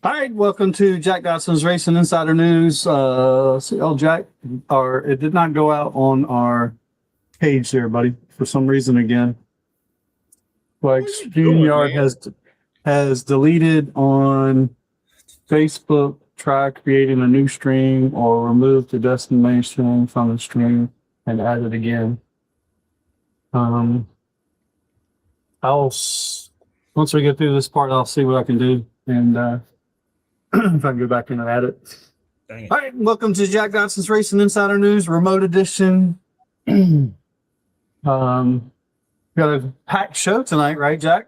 All right, welcome to Jack Dodson'S Racing Insider News. Jack, it did not go out on our page there, buddy, for some reason again. Like StreamYard has deleted on Facebook. Try creating a new stream or remove the destination from the stream and add it again. Once we get through this part, I'll see what I can do and if I can go back in and add it. Dang it. All right, welcome to Jack Dodson'S Racing Insider News, remote edition. Got a packed show tonight, right, Jack?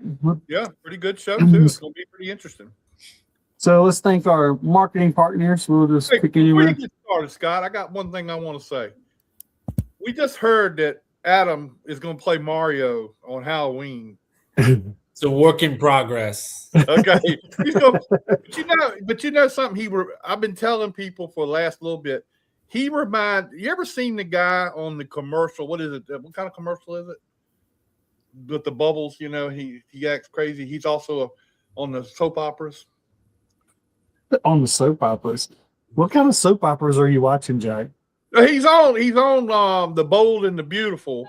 Yeah, pretty good show too. It's going to be pretty interesting. So let's thank our marketing partners. We'll just pick anywhere. Before you get started, Scott, I got one thing I want to say. We just heard that Adam is going to play Mario on Halloween. It's a work in progress. Okay, but you know something. I've been telling people for the last little bit. You ever seen the guy on the commercial? What is it? What kind of commercial is it? With the bubbles, you know, he acts crazy. He's also on the soap operas. On the soap operas. What kind of soap operas are you watching, Jack? He's on The Bold and the Beautiful.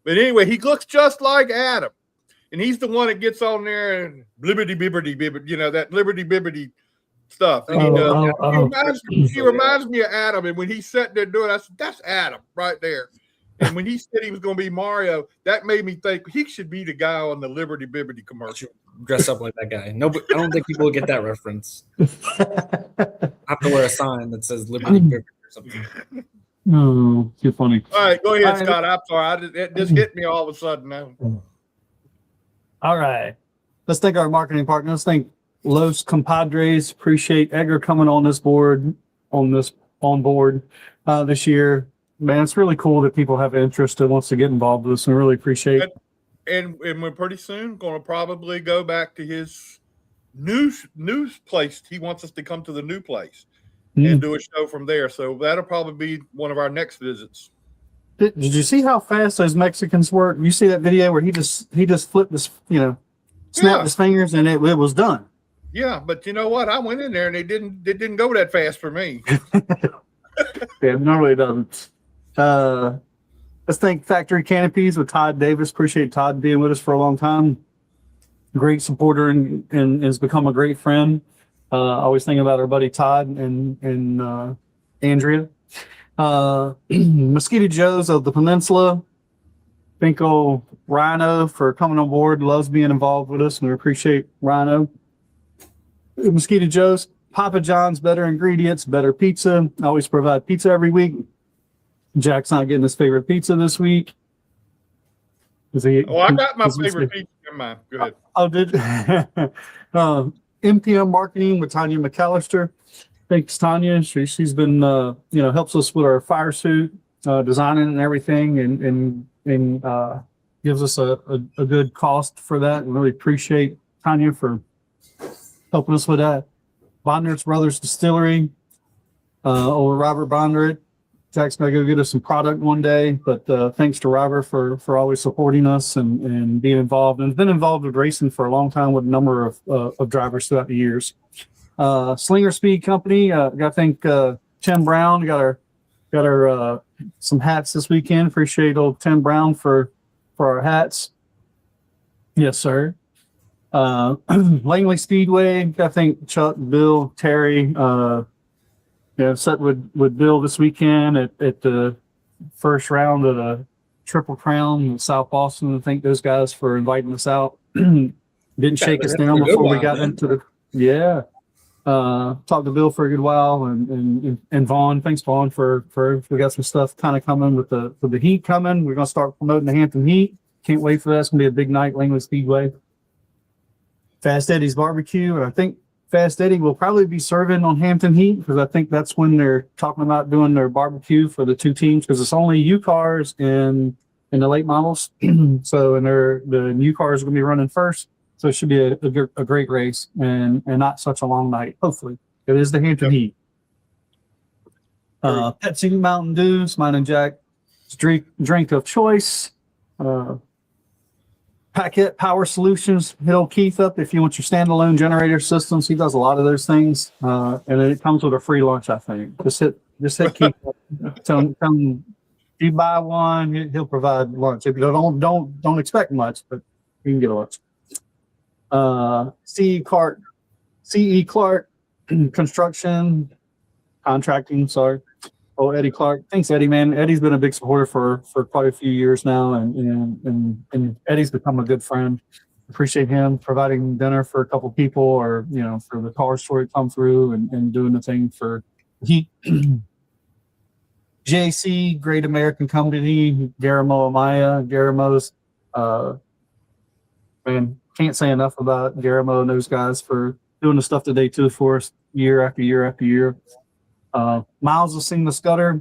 But anyway, he looks just like Adam. And he's the one that gets on there and blibbity bibbity bibbity, you know, that liberty bibbity stuff. And he reminds me of Adam. And when he sat there doing it, I said, that's Adam right there. And when he said he was going to be Mario, that made me think he should be the guy on the Liberty Bibbity commercial. Dress up like that guy. No, I don't think people will get that reference. I have to wear a sign that says Liberty Bibbity or something. Oh, too funny. All right, go ahead, Scott. I'm sorry. It just hit me all of a sudden now. All right. Let's thank our marketing partners. Let's thank Los Compadres. Appreciate Edgar coming on board this year. Man, it's really cool that people have interest and wants to get involved with this, and really appreciate it. And we're pretty soon going to probably go back to his news place. He wants us to come to the new place and do a show from there. So that'll probably be one of our next visits. Did you see how fast those Mexicans work? You see that video where he just flipped his, snapped his fingers and it was done. Yeah, but you know what? I went in there and it didn't go that fast for me. Yeah, it normally doesn't. Let's thank Factory Canopies with Todd Davis. Appreciate Todd being with us for a long time. Great supporter and has become a great friend. Always thinking about our buddy Todd and Andrea. Mosquito Joe's of the Peninsula. Thank old Rhino for coming on board. Loves being involved with us, and we appreciate Rhino. Mosquito Joe's, Papa John's, better ingredients, better pizza. Always provide pizza every week. Jack's not getting his favorite pizza this week. I got my favorite pizza in mind. Go ahead. Oh, did MPM Marketing with Tanya McAllister. Thanks, Tanya. She's been, helps us with our fire suit designing and everything, and gives us a good cost for that. And really appreciate Tanya for helping us with that. Bondurant's Brothers Distillery, over Robert Bondurant. Jack's gonna go get us some product one day, but thanks to Robert for always supporting us and being involved, and been involved with racing for a long time with a number of drivers throughout the years. Slinger Speed Company, got to thank Tim Brown. Got our some hats this weekend. Appreciate old Tim Brown for our hats. Yes, sir. Langley Speedway, got to thank Chuck, Bill, Terry. Set with Bill this weekend at the first round of the Triple Crown in South Boston. I thank those guys for inviting us out. Didn't shake us down before we got into the talked to Bill for a good while and Vaughn. Thanks, Vaughn, for we got some stuff kind of coming with the heat coming. We're gonna start promoting the Hampton Heat. Can't wait for that. It's gonna be a big night, Langley Speedway. Fast Eddie's Barbecue, and I think Fast Eddie will probably be serving on Hampton Heat because I think that's when they're talking about doing their barbecue for the two teams, because it's only U cars in the late models. So, and the new cars are going to be running first. So it should be a great race and not such a long night. Hopefully, it is the Hampton Heat. Pepsi, Mountain Dews, mine and Jack's drink of choice. Packet Power Solutions, hit old Keith up if you want your standalone generator systems. He does a lot of those things. And it comes with a free lunch, I think. Just hit Keith up. Tell him if you buy one, he'll provide lunch. If you don't expect much, but you can get a lunch. CE Clark Construction Contracting, sorry. Oh, Eddie Clark. Thanks, Eddie, man. Eddie's been a big supporter for quite a few years now, and Eddie's become a good friend. Appreciate him providing dinner for a couple people, or for the car store to come through and doing the thing for heat. JC, Great American Company, Garamo Amaya. Garamo's, man, can't say enough about Garamo and those guys for doing the stuff that they do for us year after year after year. Miles will sing the Scudder.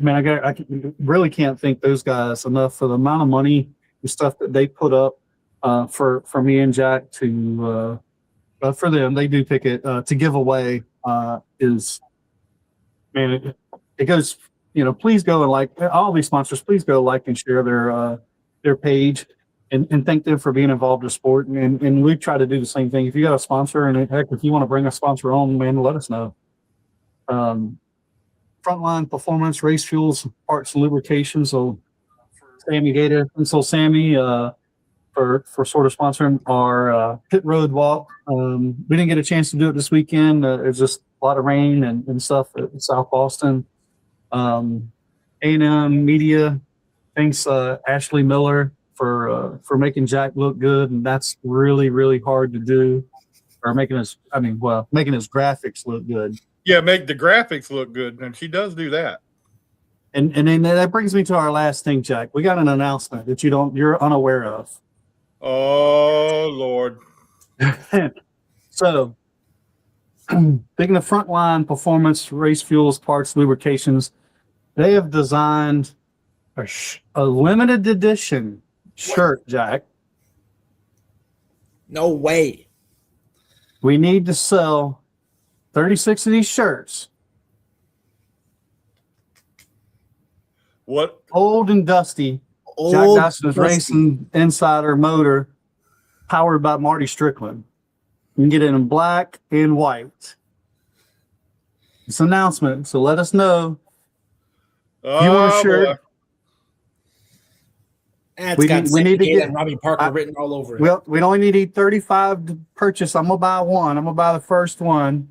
Man, I really can't thank those guys enough for the amount of money and stuff that they put up for me and Jack to for them. They do pick it to give away. Is, man, it goes. Please go and like all these sponsors. Please go like and share their page and thank them for being involved in sport. And we try to do the same thing. If you got a sponsor, and heck, if you want to bring a sponsor on, man, let us know. Frontline Performance, Race Fuels, Parts and Lubrication. So Sammy Gator and so Sammy for sort of sponsoring our pit road walk. We didn't get a chance to do it this weekend. There's just a lot of rain and stuff at South Boston. A&M Media, thanks Ashley Miller for making Jack look good, and that's really, really hard to do. Or making his graphics look good. Yeah, make the graphics look good, and she does do that. And then that brings me to our last thing, Jack. We got an announcement that you're unaware of. Oh Lord. So, thinking of Frontline Performance, Race Fuels, Parts, Lubrications, they have designed a limited edition shirt, Jack. No way. We need to sell 36 of these shirts. What? Old and dusty. Jack Dodson'S Racing Insider motor, powered by Marty Strickland. You can get it in black and white. It's an announcement, so let us know. If you want a shirt. Boy. We need to get Robbie Parker written all over it. Well, we only need 35 to purchase. I'm gonna buy one. I'm gonna buy the first one.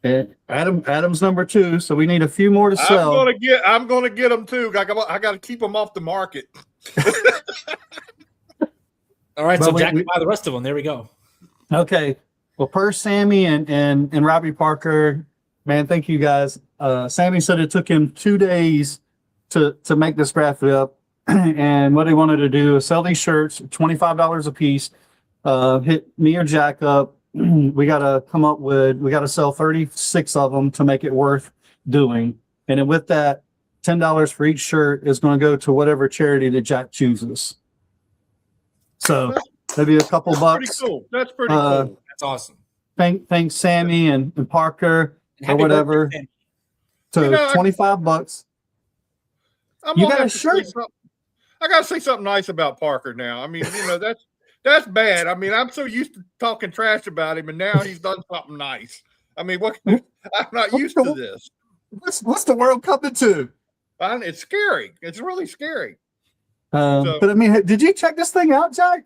And Adam's number 2, so we need a few more to sell. I'm gonna get them too. I got to keep them off the market. All right, so Jack can buy the rest of them. There we go. Okay. Well, per Sammy and Robbie Parker, man, thank you guys. Sammy said it took him 2 days to make this graphic up, and what he wanted to do is sell these shirts, $25 a piece. Hit me or Jack up. We got to sell 36 of them to make it worth doing. And then with that, $10 for each shirt is going to go to whatever charity that Jack chooses. So maybe a couple bucks. Pretty cool. That's pretty cool. That's awesome. Thanks Sammy and Parker And or whatever. birthday, So $25. You got a shirt. I got to say something nice about Parker now. I mean, that's bad. I mean, I'm so used to talking trash about him, and now he's done something nice. I mean, I'm not used to this. What's the world coming to? It's scary. It's really scary. But I mean, did you check this thing out, Jack?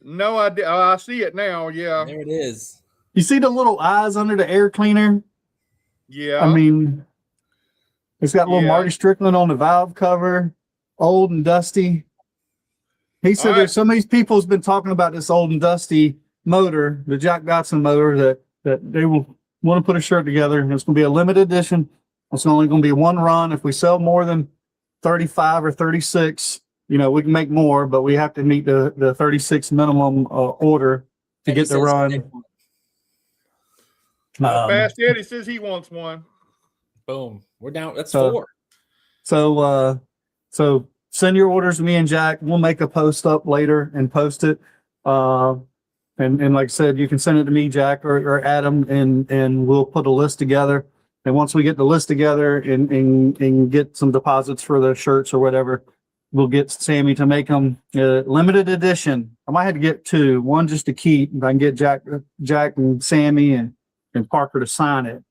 No, I see it now. Yeah, there it is. You see the little eyes under the air cleaner? Yeah. I mean, it's got little Marty Strickland on the valve cover, old and dusty. He said there's some of these people has been talking about this old and dusty motor, the Jack Dodson motor, that they will want to put a shirt together. And it's going to be a limited edition. It's only going to be one run. If we sell more than 35 or 36, we can make more, but we have to meet the 36 minimum order to get the run. Fast Eddie says he wants one. Boom. We're down. That's 4. So send your orders to me and Jack. We'll make a post up later and post it. And like I said, you can send it to me, Jack, or Adam, and we'll put a list together. And once we get the list together and get some deposits for the shirts or whatever, we'll get Sammy to make them limited edition. I might have to get two, one just to keep. If I can get Jack and Sammy and Parker to sign it,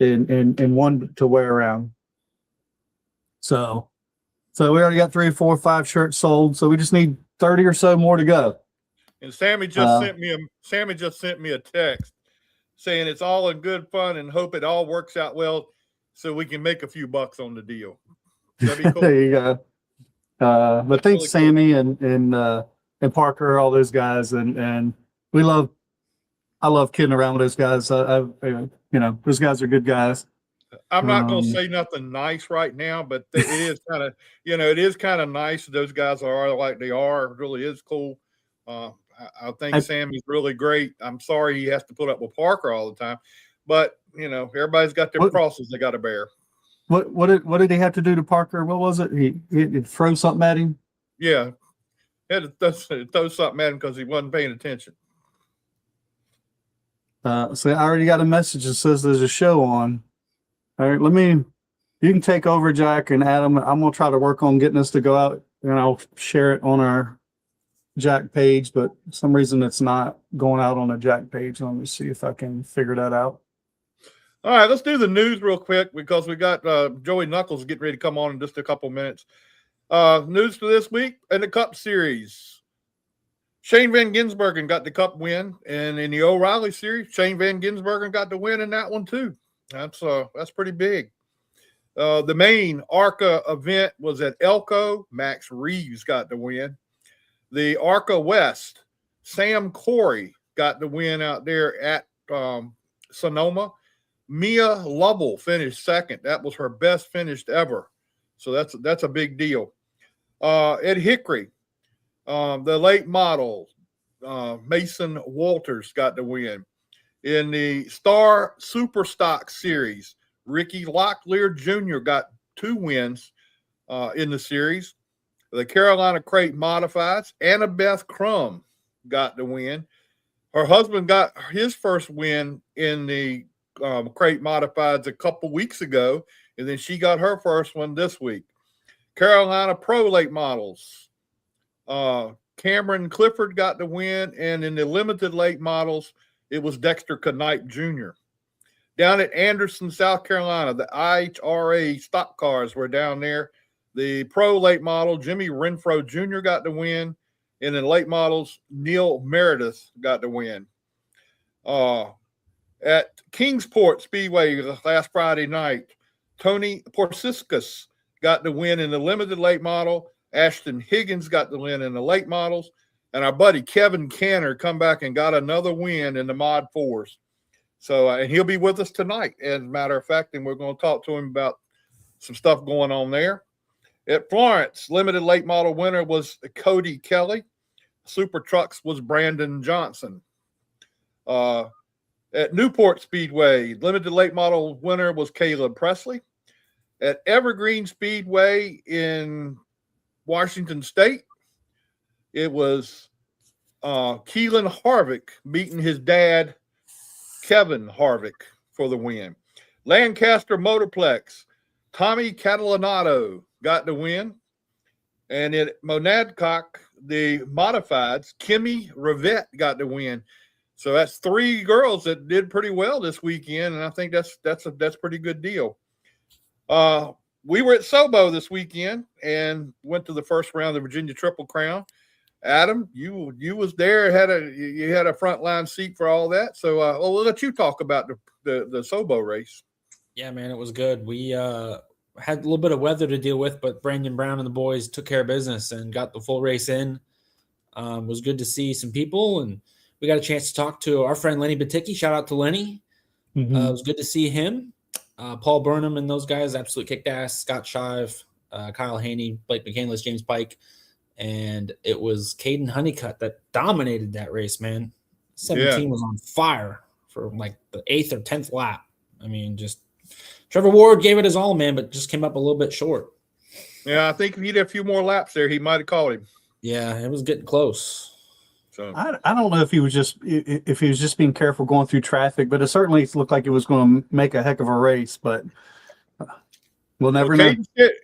and one to wear around. So we already got 3, 4, 5 shirts sold. So we just need 30 or so more to go. And Sammy just sent me a text saying it's all in good fun and hope it all works out well so we can make a few bucks on the deal. That'd be cool. There you go. But thanks, really Sammy and Parker, all those guys, and I love kidding around with those guys. Those guys are good guys. I'm not going to say nothing nice right now, but it is kind of, it is kind of nice. Those guys are like they are. It really is cool. I think Sammy's really great. I'm sorry he has to put up with Parker all the time, but everybody's got their crosses they got to bear. What did he have to do to Parker? What was it? He throw something at him? Yeah, he had to throw something at him because he wasn't paying attention. So I already got a message that says there's a show on. All right, you can take over, Jack and Adam. I'm gonna try to work on getting us to go out, and I'll share it on our Jack page, but for some reason it's not going out on a Jack page. Let me see if I can figure that out. All right, let's do the news real quick because we got Joey Knuckles getting ready to come on in just a couple minutes. News for this week in the Cup Series. Shane Van Gisbergen got the Cup win, and in the O'Reilly Series, Shane Van Gisbergen got the win in that one too. That's pretty big. The main ARCA event was at Elko. Max Reeves got the win. The ARCA West, Sam Corey got the win out there at Sonoma. Mia Lovell finished second. That was her best finish ever. So that's a big deal. At Hickory, the late model, Mason Walters got the win. In the Star Super Stock Series, Ricky Locklear Jr. got 2 wins in the series. The Carolina Crate Modifieds, Annabeth Crum got the win. Her husband got his first win in the Crate Modifieds a couple weeks ago, and then she got her first one this week. Carolina Pro Late Models, Cameron Clifford got the win, and in the limited late models, it was Dexter Knight Jr. Down at Anderson, South Carolina, the IHRA stock cars were down there. The pro late model, Jimmy Renfro Jr. got the win, and in late models, Neil Meredith got the win. At Kingsport Speedway last Friday night, Tony Porciscus got the win in the limited late model. Ashton Higgins got the win in the late models. And our buddy Kevin Canner come back and got another win in the Mod 4s. So, and he'll be with us tonight, as a matter of fact, and we're going to talk to him about some stuff going on there. At Florence, limited late model winner was Cody Kelly. Super Trucks was Brandon Johnson. At Newport Speedway, limited late model winner was Caleb Presley. At Evergreen Speedway in Washington State, it was Keelan Harvick beating his dad, Kevin Harvick, for the win. Lancaster Motorplex, Tommy Catalanato got the win. And at Monadnock, the modifieds, Kimmy Rivette got the win. So that's 3 girls that did pretty well this weekend, and I think that's a pretty good deal. We were at Sobo this weekend and went to the first round of the Virginia Triple Crown. Adam, you was there, you had a front line seat for all that. So we'll let you talk about the Sobo race. Yeah, man, it was good. We had a little bit of weather to deal with, but Brandon Brown and the boys took care of business and got the full race in. It was good to see some people, and we got a chance to talk to our friend Lenny Baticki. Shout out to Lenny. Mm-hmm. It was good to see him. Paul Burnham and those guys absolutely kicked ass. Scott Shive, Kyle Haney, Blake McCandless, James Pike. And it was Caden Honeycutt that dominated that race, man. 17 was on fire for like the 8th or 10th lap. I mean, just Trevor Ward gave it his all, man, but just came up a little bit short. Yeah, I think if he did a few more laps there, he might have caught him. Yeah, it was getting close. So I don't know if he was just being careful going through traffic, but it certainly looked like it was going to make a heck of a race. But We'll never know.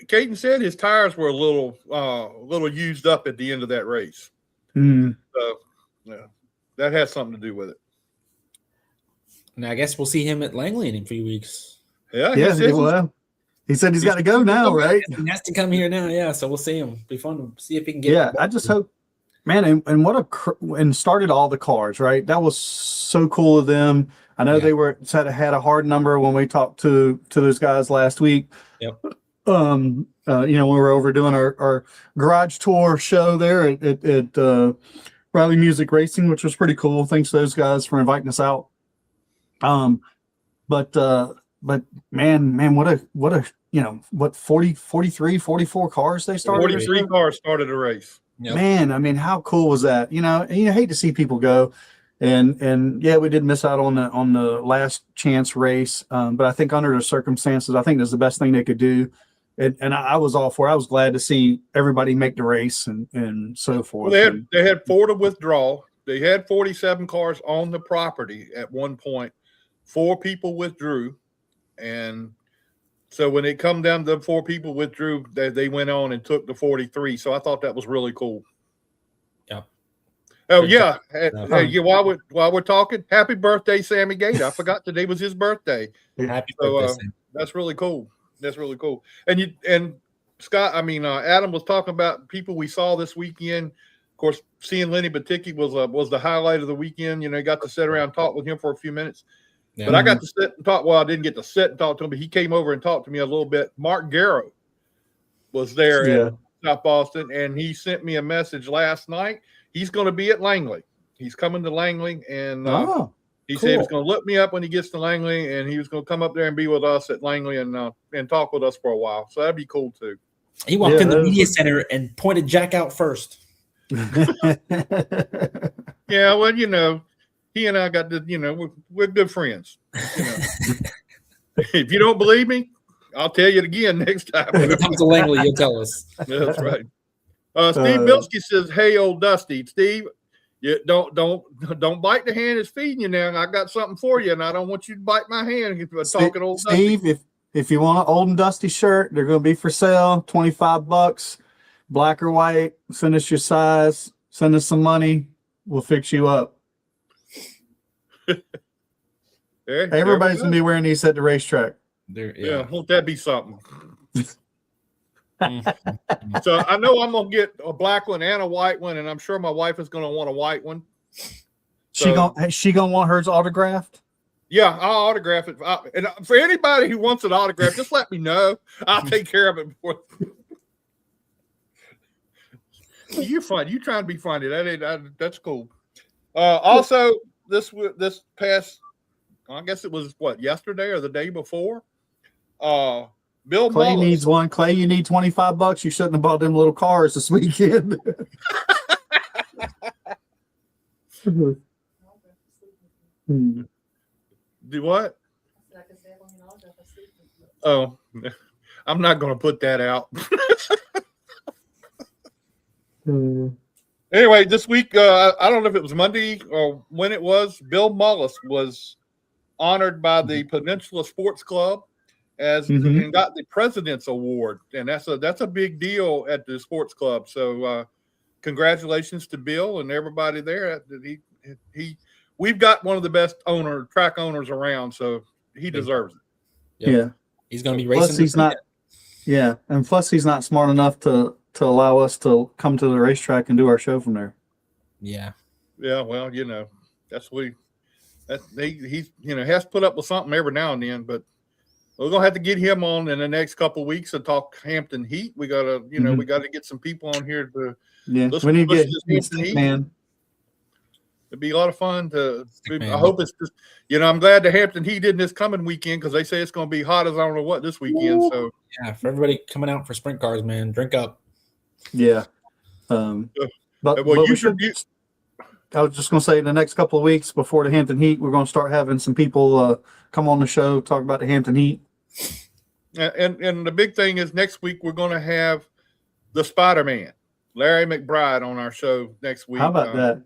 Caden said his tires were a little used up at the end of that race. Mm. So, yeah, that has something to do with it. Now I guess we'll see him at Langley in a few weeks. Yeah, Yeah, he said he's got to go now, right? He has to come here now, yeah. So we'll see him. Be fun to see if he can get. Yeah, I just hope, man, and what and started all the cars, right? That was so cool of them. I know they had a hard number when we talked to those guys last week. Yep. You know, we were over doing our garage tour show there at Riley Music Racing, which was pretty cool. Thanks to those guys for inviting us out. But man, what a you know, what 43, 44 cars they started? 43 cars started a race. Yep. Man, I mean, how cool was that? You know, and you hate to see people go. And yeah, we did miss out on the last chance race. But I think under the circumstances, I think that's the best thing they could do. And I was all for it. I was glad to see everybody make the race and so forth. Well, they had 4 to withdraw. They had 47 cars on the property at one point. 4 people withdrew. And so when it come down to 4 people withdrew, they went on and took the 43. So I thought that was really cool. Yeah. Oh yeah. Hey, while we're talking, happy birthday, Sammy Gate. I forgot today was his birthday. Happy birthday, Sam. That's really cool. That's really cool. And Scott, Adam was talking about people we saw this weekend. Of course, seeing Lenny Baticki was the highlight of the weekend. You know, got to sit around and talk with him for a few minutes. Yeah. But I got to sit and talk. Well, I didn't get to sit and talk to him, but he came over and talked to me a little bit. Mark Garrow was there in South Boston, and he sent me a message last night. He's going to be at Langley. He's coming to Langley, and he said he's going to look me up when he gets to Langley, and he was going to come up there and be with us at Langley and talk with us for a while. So that'd be cool too. He walked in the media center and pointed Jack out first. Yeah, well, you know, he and I got to, you know, we're good friends. You know. If you don't believe me, I'll tell you it again next time. When it comes to Langley, you'll tell us. That's right. Steve Bilski says, "Hey, old Dusty, Steve, you don't bite the hand that's feeding you now. I got something for you, and I don't want you to bite my hand if you're talking old Steve, Dusty." If you want an old and dusty shirt, they're going to be for sale, $25, black or white. Send us your size. Send us some money. We'll fix you up. Everybody's going to be wearing these at the racetrack. Yeah, won't that be something? So I know I'm going to get a black one and a white one, and I'm sure my wife is going to want a white one. So, she gonna want hers autographed? Yeah, I'll autograph it. And for anybody who wants an autograph, just let me know. I'll take care of it before. You're fun. You trying to be funny. That's cool. Also, this past, I guess it was yesterday or the day before. Bill Clay Mullis needs one. Clay, you need $25. You shouldn't have bought them little cars this weekend. Do what? Oh, I'm not going to put that out. Anyway, this week, I don't know if it was Monday or when it was, Bill Mullis was honored by the Peninsula Sports Club and got the President's Award. And that's a big deal at the sports club. So congratulations to Bill and everybody there. We've got one of the best track owners around, so he deserves it. Yeah. He's going to be racing. Plus he's not. Yeah, and plus he's not smart enough to allow us to come to the racetrack and do our show from there. Yeah. Yeah, well, you know, he has to put up with something every now and then, but we're gonna have to get him on in the next couple of weeks and talk Hampton Heat. We gotta, we gotta get some people on here to we need to get Hampton Heat, man. It'd be a lot of fun I hope it's just, I'm glad the Hampton Heat did this coming weekend because they say it's going to be hot as I don't know what this weekend. Ooh. So yeah, for everybody coming out for sprint cars, man, drink up. Yeah. I was just going to say the next couple of weeks before the Hampton Heat, we're going to start having some people come on the show, talk about the Hampton Heat. And the big thing is next week we're going to have the Spider-Man, Larry McBride, on our show next week. How about that?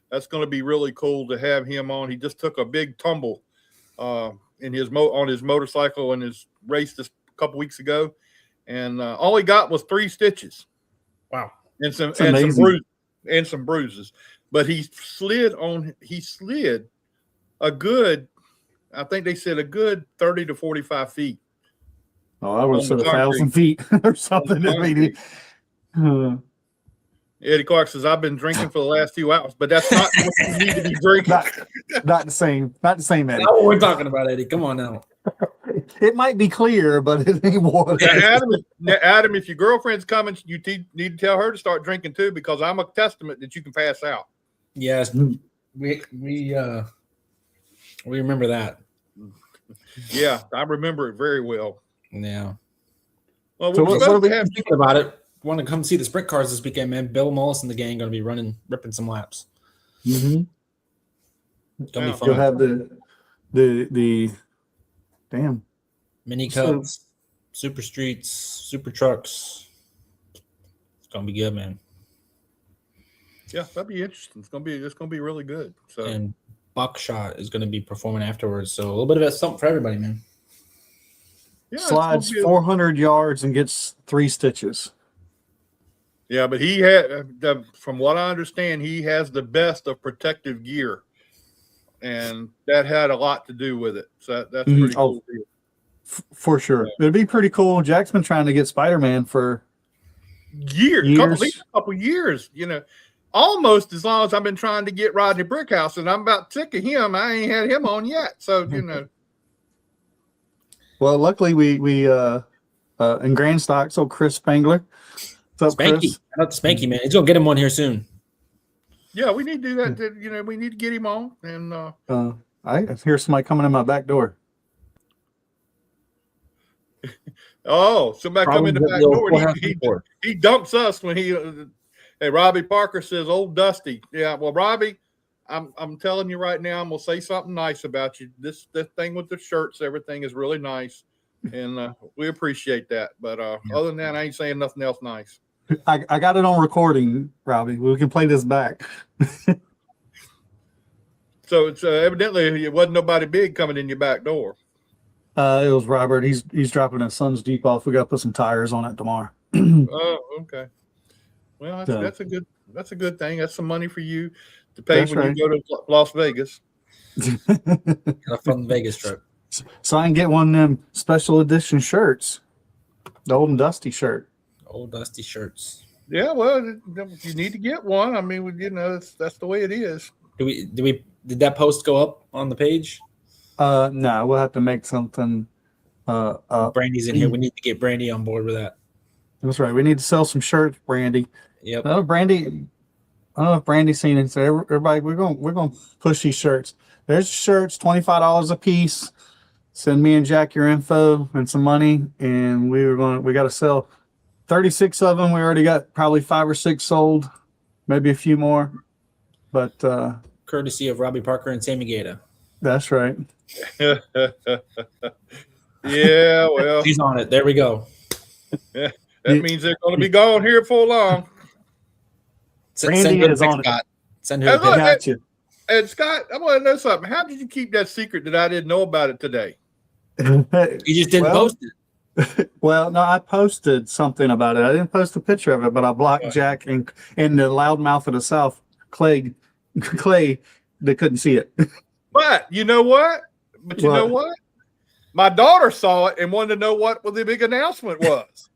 That's going to be really cool to have him on. He just took a big tumble on his motorcycle and his race this couple weeks ago, and all he got was 3 stitches. Wow. And some bruises. But he slid a good, I think they said a good 30 to 45 feet. Oh, I would have said 1,000 feet or something. Eddie Clark says, I've been drinking for the last few hours, but that's not what you need to be drinking. Not the same, Eddie. That's what we're talking about, Eddie. Come on now. It might be clear, but it ain't water. Adam, if your girlfriend's coming, you need to tell her to start drinking too, because I'm a testament that you can pass out. Yes, we remember that. Yeah, I remember it very well. Yeah. Well, so what are we thinking about it? Want to come see the sprint cars this weekend, man? Bill Mullis and the gang going to be ripping some laps. Mm-hmm. It's gonna be fun. You'll have the damn mini cups, super streets, super trucks. It's gonna be good, man. Yeah, that'd be interesting. It's gonna be really good. So, and Buckshot is gonna be performing afterwards. So a little bit of something for everybody, man. Yeah, slides 400 yards and gets 3 stitches. Yeah, but he had, from what I understand, he has the best of protective gear, and that had a lot to do with it. So that's pretty cool. For sure, it'd be pretty cool. Jack's been trying to get Spider-Man for years. Couple years, almost as long as I've been trying to get Rodney Brickhouse, and I'm about sick of him. I ain't had him on yet, so Well, luckily we in Grand Stock, so Chris Spangler. What's up, Spanky. Chris? Shout out to Spanky, man. He's gonna get him one here soon. Yeah, we need to do that. We need to get him on. And I hear somebody coming in my back door. Oh, somebody come in the back door. He dumps us when he. Hey, Robbie Parker says, "Old Dusty." Yeah, well, Robbie, I'm telling you right now, I'm gonna say something nice about you. This thing with the shirts, everything is really nice, and we appreciate that. But other than that, I ain't saying nothing else nice. I got it on recording, Robbie. We can play this back. So it's evidently it wasn't nobody big coming in your back door. It was Robert. He's dropping his son's Jeep off. We got to put some tires on it tomorrow. Oh, okay. Well, that's a good thing. That's some money for you to pay when you go to Las Vegas. Got a fun Vegas trip. So I can get one of them special edition shirts, the Old and Dusty shirt. Old Dusty shirts. Yeah, well, you need to get one. I mean, that's the way it is. Did that post go up on the page? No, we'll have to make something. Brandy's in here. We need to get Brandy on board with that. That's right. We need to sell some shirts, Brandy. Yep. Brandy. I don't know if Brandy's seen it. So everybody, we're gonna push these shirts. There's shirts, $25 a piece. Send me and Jack your info and some money, and we got to sell 36 of them. We already got probably 5 or 6 sold, maybe a few more. But courtesy of Robbie Parker and Sammy Gata. That's right. Yeah, well, she's on it. There we go. Yeah, that means they're going to be gone here for long. Brandy is on Scott. it. Send her. Gotcha. And Scott, I want to know something. How did you keep that secret that I didn't know about it today? You just didn't post it. Well, no, I posted something about it. I didn't post a picture of it, but I blocked Jack and the loudmouth of the South, Clay, they couldn't see it. But you know what? Know what? My daughter saw it and wanted to know what the big announcement was.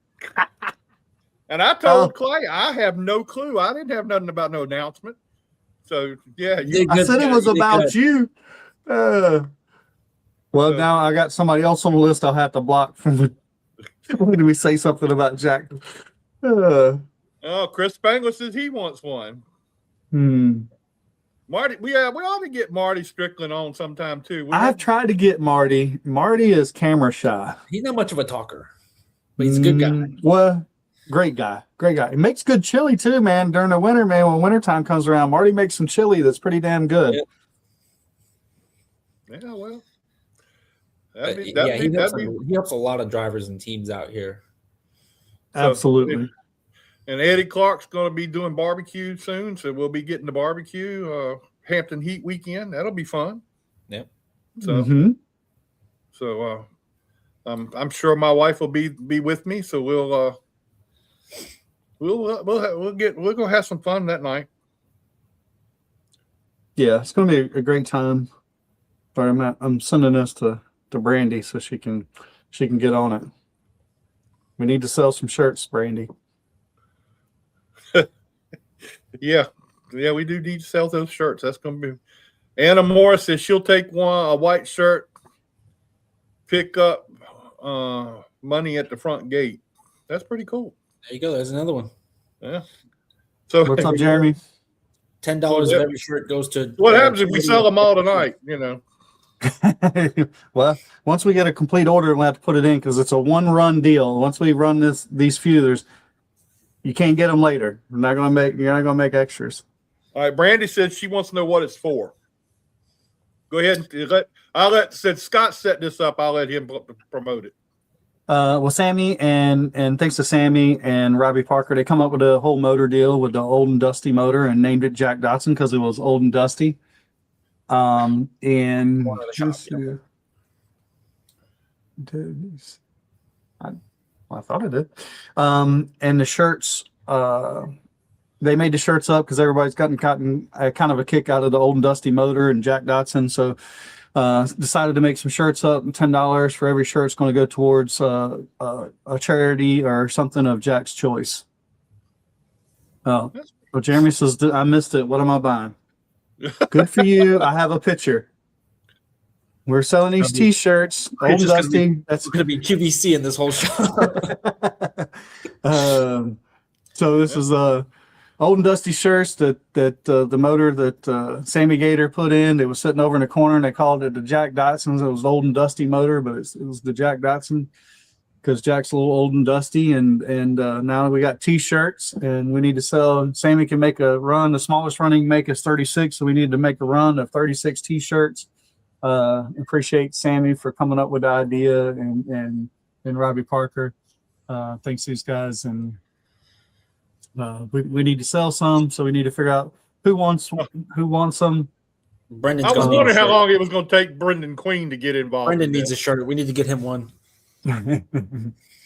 And I told Clay, I have no clue. I didn't have nothing about no announcement. So, yeah. I said it was about you. Well, now I got somebody else on the list I'll have to block from the. When did we say something about Jack? Oh, Chris Spangler says he wants one. Marty, we ought to get Marty Strickland on sometime too. I've tried to get Marty. Marty is camera shy. He's not much of a talker, but he's a good guy. Well, great guy. He makes good chili too, man. During the winter, man, when wintertime comes around, Marty makes some chili that's pretty damn good. Yeah, well. He helps a lot of drivers and teams out here. Absolutely. And Eddie Clark's going to be doing barbecue soon, so we'll be getting the barbecue Hampton Heat weekend. That'll be fun. Yep. So, I'm sure my wife will be with me, so we're gonna have some fun that night. Yeah, it's gonna be a great time. But I'm sending this to Brandy so she can get on it. We need to sell some shirts, Brandy. Yeah, we do need to sell those shirts. That's gonna be. Anna Morris says she'll take a white shirt, pick up money at the front gate. That's pretty cool. There you go. There's another one. Yeah. So What's up, Jeremy? $10 of every shirt goes to. What happens if we sell them all tonight? You know. Well, once we get a complete order, we'll have to put it in because it's a one-run deal. Once we run these few, you can't get them later. You're not gonna make extras. All right, Brandy said she wants to know what it's for. Go ahead and since Scott set this up, I'll let him promote it. Well, Sammy and thanks to Sammy and Robbie Parker, they come up with a whole motor deal with the old and dusty motor and named it Jack Dodson because it was old and dusty. And I thought it did. And the shirts, they made the shirts up because everybody's gotten kind of a kick out of the old and dusty motor and Jack Dodson. So decided to make some shirts up, and $10 for every shirt is going to go towards a charity or something of Jack's choice. Oh, well, Jeremy says, I missed it. What am I buying? Good for you. I have a picture. We're selling these T-shirts. Old and dusty. That's going to be QVC in this whole show. So this is old and dusty shirts that the motor that Sammy Gator put in. It was sitting over in the corner, and they called it the Jack Dodson'S. It was old and dusty motor, but it was the Jack Dodson because Jack's a little old and dusty. And now we got T-shirts, and we need to sell. Sammy can make a run. The smallest run he can make is 36, so we need to make a run of 36 T-shirts. Appreciate Sammy for coming up with the idea, and Robbie Parker. Thanks to these guys, and we need to sell some, so we need to figure out who wants them. Brendan's I was wondering how long it was going to take Brendan Queen to get involved. Brendan needs a shirt. We need to get him one.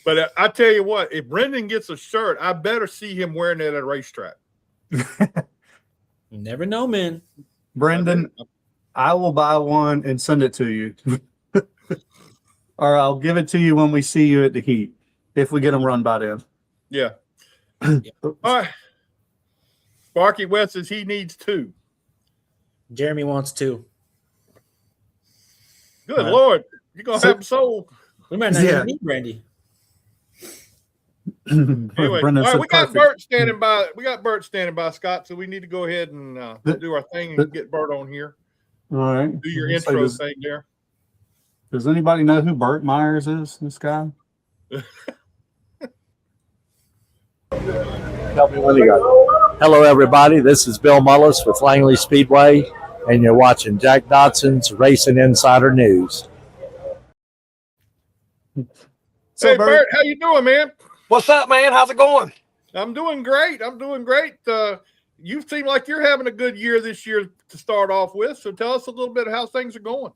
But I tell you what, if Brendan gets a shirt, I better see him wearing it at a racetrack. You never know, man. Brendan, I will buy one and send it to you. Or I'll give it to you when we see you at the heat, if we get them run by then. Yeah. All right. Sparky West says he needs 2. Jeremy wants 2. Good Lord. You're going to have them sold. We might not even need Brandy. Anyway, all right, we got Burt standing by. Scott. So we need to go ahead and do our thing and get Burt on here. All right. Do your intro thing there. Does anybody know who Burt Myers is? This guy. Help me when you go. Hello, everybody. This is Bill Mullis with Langley Speedway, and you're watching Jack Dodson's Racing Insider News. So, hey, Burt, how you doing, man? What's up, man? How's it going? I'm doing great. You seem like you're having a good year this year to start off with. So tell us a little bit of how things are going.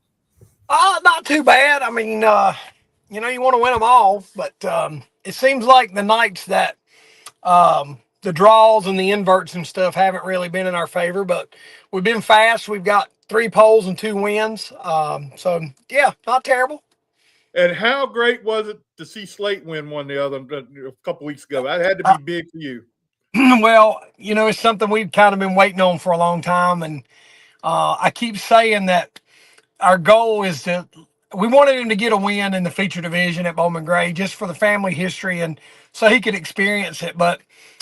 Not too bad. I mean, you want to win them all, but it seems like the nights that the draws and the inverts and stuff haven't really been in our favor, but we've been fast. We've got 3 poles and 2 wins. So yeah, not terrible. And how great was it to see Slate win one a couple weeks ago? That had to be big for you. Well, it's something we've kind of been waiting on for a long time. And I keep saying that our goal is we wanted him to get a win in the feature division at Bowman Gray just for the family history and so he could experience it. But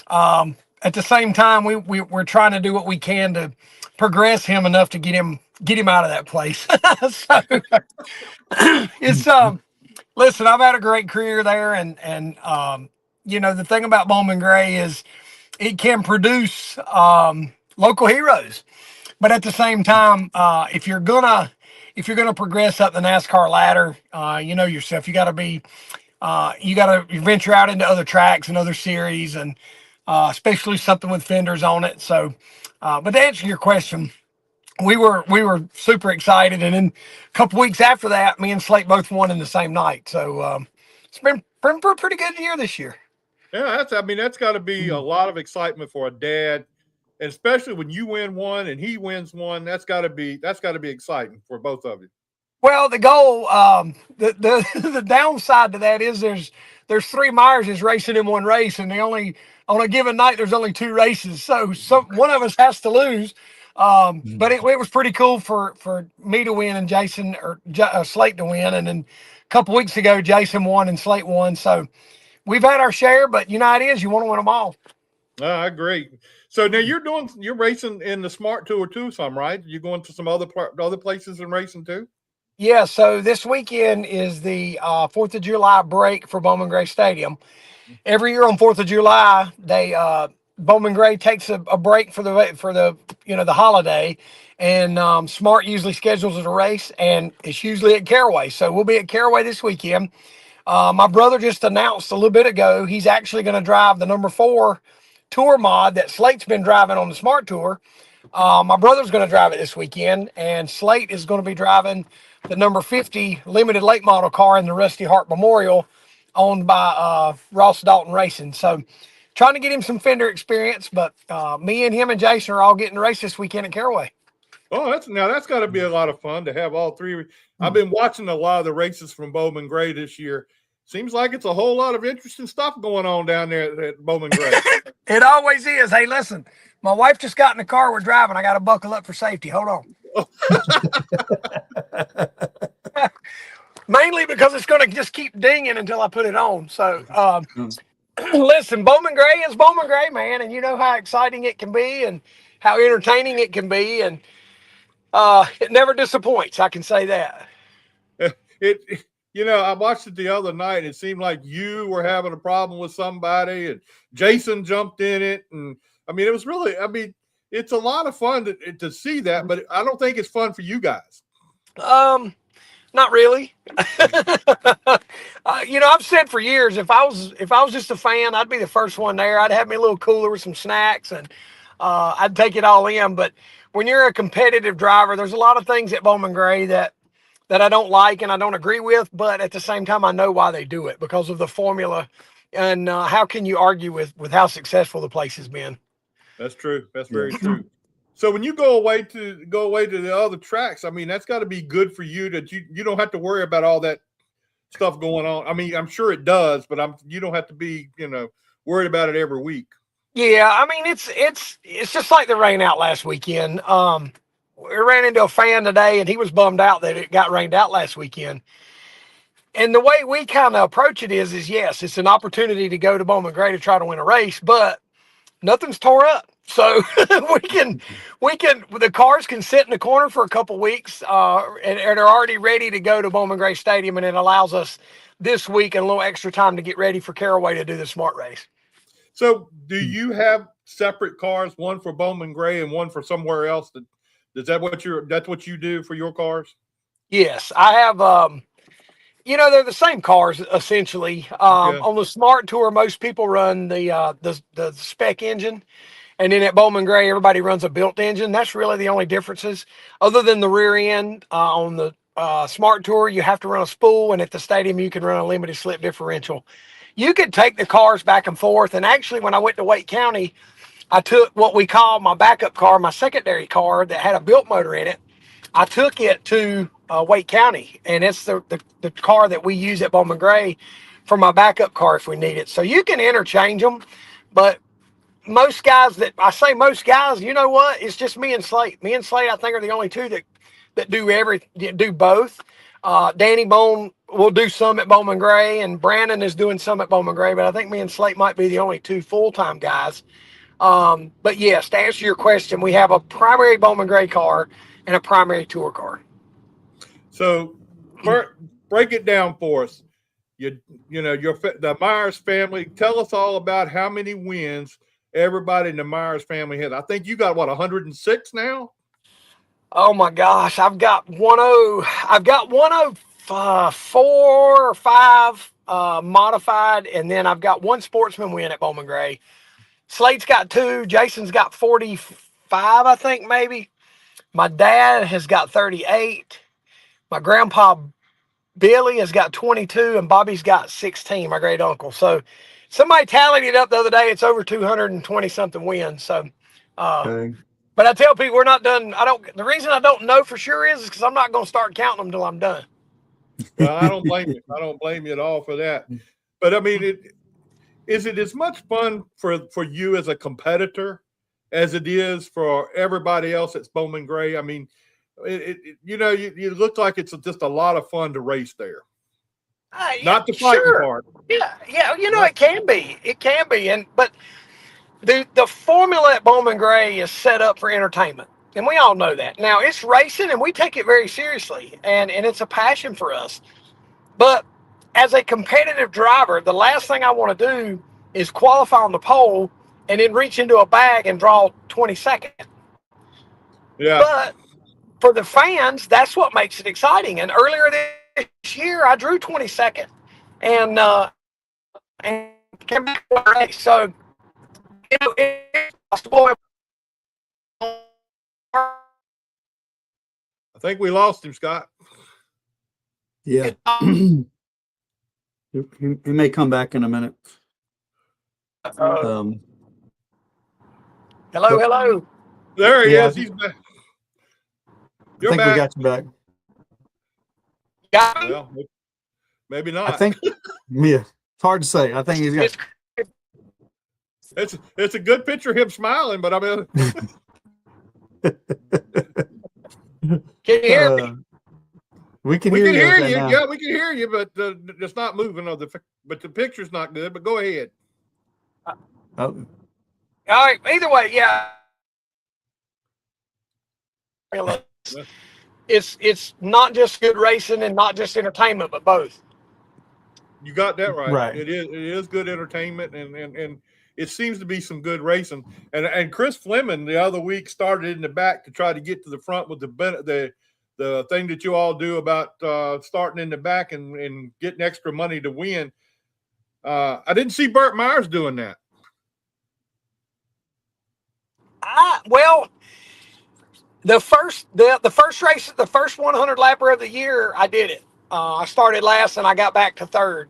at the same time, we're trying to do what we can to progress him enough to get him out of that place. So it's listen, I've had a great career there, and the thing about Bowman Gray is it can produce local heroes, but at the same time, if you're gonna progress up the NASCAR ladder, yourself, you got to venture out into other tracks and other series, and especially something with fenders on it. So, but to answer your question, we were super excited. And then a couple weeks after that, me and Slate both won in the same night. So it's been a pretty good year this year. Yeah, that's got to be a lot of excitement for a dad, and especially when you win one and he wins one. That's got to be exciting for both of you. Well, the goal, the downside to that is there's three Myerses racing in one race, and on a given night there's only two races, so one of us has to lose. But it was pretty cool for me to win and Jason or Slate to win, and then a couple weeks ago Jason won and Slate won. So we've had our share, but you know how it is. You want to win them all. I agree. So now you're racing in the Smart Tour too, right? You going to some other places and racing too? Yeah, so this weekend is the 4th of July break for Bowman Gray Stadium. Every year on 4th of July, Bowman Gray takes a break for the the holiday, and Smart usually schedules a race, and it's usually at Caraway. So we'll be at Caraway this weekend. My brother just announced a little bit ago he's actually going to drive the number 4 tour mod that Slate's been driving on the Smart Tour. My brother's going to drive it this weekend, and Slate is going to be driving the number 50 limited late model car in the Rusty Hart Memorial, owned by Ross Dalton Racing. So trying to get him some fender experience, but me and him and Jason are all getting to race this weekend at Caraway. Oh, that's got to be a lot of fun to have all three. I've been watching a lot of the races from Bowman Gray this year. Seems like it's a whole lot of interesting stuff going on down there at Bowman Gray. It always is. Hey, listen, my wife just got in the car. We're driving. I got to buckle up for safety. Hold on. Mainly because it's going to just keep dinging until I put it on. So, listen, Bowman Gray is Bowman Gray, man. And you know how exciting it can be and how entertaining it can be. And it never disappoints. I can say that. I watched it the other night, and it seemed like you were having a problem with somebody, and Jason jumped in it. And it was really, it's a lot of fun to see that, but I don't think it's fun for you guys. Not really. I've said for years, if I was just a fan, I'd be the first one there. I'd have me a little cooler with some snacks, and I'd take it all in. But when you're a competitive driver, there's a lot of things at Bowman Gray that I don't like and I don't agree with, but at the same time, I know why they do it because of the formula. And how can you argue with how successful the place has been? That's true. That's very true. So when you go away to the other tracks, that's got to be good for you that you don't have to worry about all that stuff going on. I'm sure it does, but you don't have to be, worried about it every week. Yeah, it's just like the rain out last weekend. We ran into a fan today, and he was bummed out that it got rained out last weekend. And the way we kind of approach it is yes, it's an opportunity to go to Bowman Gray to try to win a race, but nothing's tore up. So the cars can sit in the corner for a couple weeks and are already ready to go to Bowman Gray Stadium. And it allows us this week and a little extra time to get ready for Caraway to do the Smart race. So do you have separate cars, one for Bowman Gray and one for somewhere else? That's what you do for your cars? Yes, I have, they're the same cars essentially. On the Smart Tour, most people run the spec engine. And then at Bowman Gray, everybody runs a built engine. That's really the only differences. Other than the rear end, on the Smart Tour, you have to run a spool. And at the stadium, you can run a limited slip differential. You could take the cars back and forth. And actually, when I went to Wake County, I took what we call my backup car, my secondary car that had a built motor in it. I took it to Wake County. And it's the car that we use at Bowman Gray for my backup car if we need it. So you can interchange them. But most guys, you know what? It's just me and Slate. Me and Slate, I think, are the only two that do both. Danny Bone will do some at Bowman Gray, and Brandon is doing some at Bowman Gray, but I think me and Slate might be the only two full-time guys. But yes, to answer your question, we have a primary Bowman Gray car and a primary tour car. So break it down for us. The Myers family, tell us all about how many wins everybody in the Myers family had. I think you got 106 now? Oh my gosh, I've got 104 or 5 modified, and then I've got 1 sportsman win at Bowman Gray. Slate's got 2, Jason's got 45, I think maybe. My dad has got 38. My grandpa Billy has got 22, and Bobby's got 16, my great uncle. So somebody tallied it up the other day. It's over 220 something wins. So, Okay. but I tell people we're not done. The reason I don't know for sure is because I'm not going to start counting them until I'm done. Well, I don't blame you. I don't blame you at all for that. But I mean, is it as much fun for you as a competitor as it is for everybody else at Bowman Gray? I mean, you look like it's just a lot of fun to race there. Yeah, Not the fighting sure. part. Yeah, it can be. It can be. But the formula at Bowman Gray is set up for entertainment. And we all know that. Now, it's racing, and we take it very seriously, and it's a passion for us. But as a competitive driver, the last thing I want to do is qualify on the pole and then reach into a bag and draw 22nd. Yeah. But for the fans, that's what makes it exciting. And earlier this year, I drew 22nd and came back to the race. So, it's possible. I think we lost him, Scott. Yeah. he may come back in a minute. Hello. There he Yeah. is. He's back. I You're think back. we got you back. Got me? Well, maybe not. I think, yeah, it's hard to say. I think he's got. It's a good picture of him smiling, but I mean, Can you hear me? We can we hear can you. hear okay you. now. Yeah, we can hear you, but it's not moving. But the picture's not good. But go ahead. Oh, All right. Either way, yeah. It's not just good racing and not just entertainment, but both. You got that right. Right. It is good entertainment, and it seems to be some good racing. And Chris Fleming the other week started in the back to try to get to the front with the thing that you all do about starting in the back and getting extra money to win. I didn't see Burt Myers doing that. Well, the first race, the first 100 lapper of the year, I did it. I started last and I got back to third.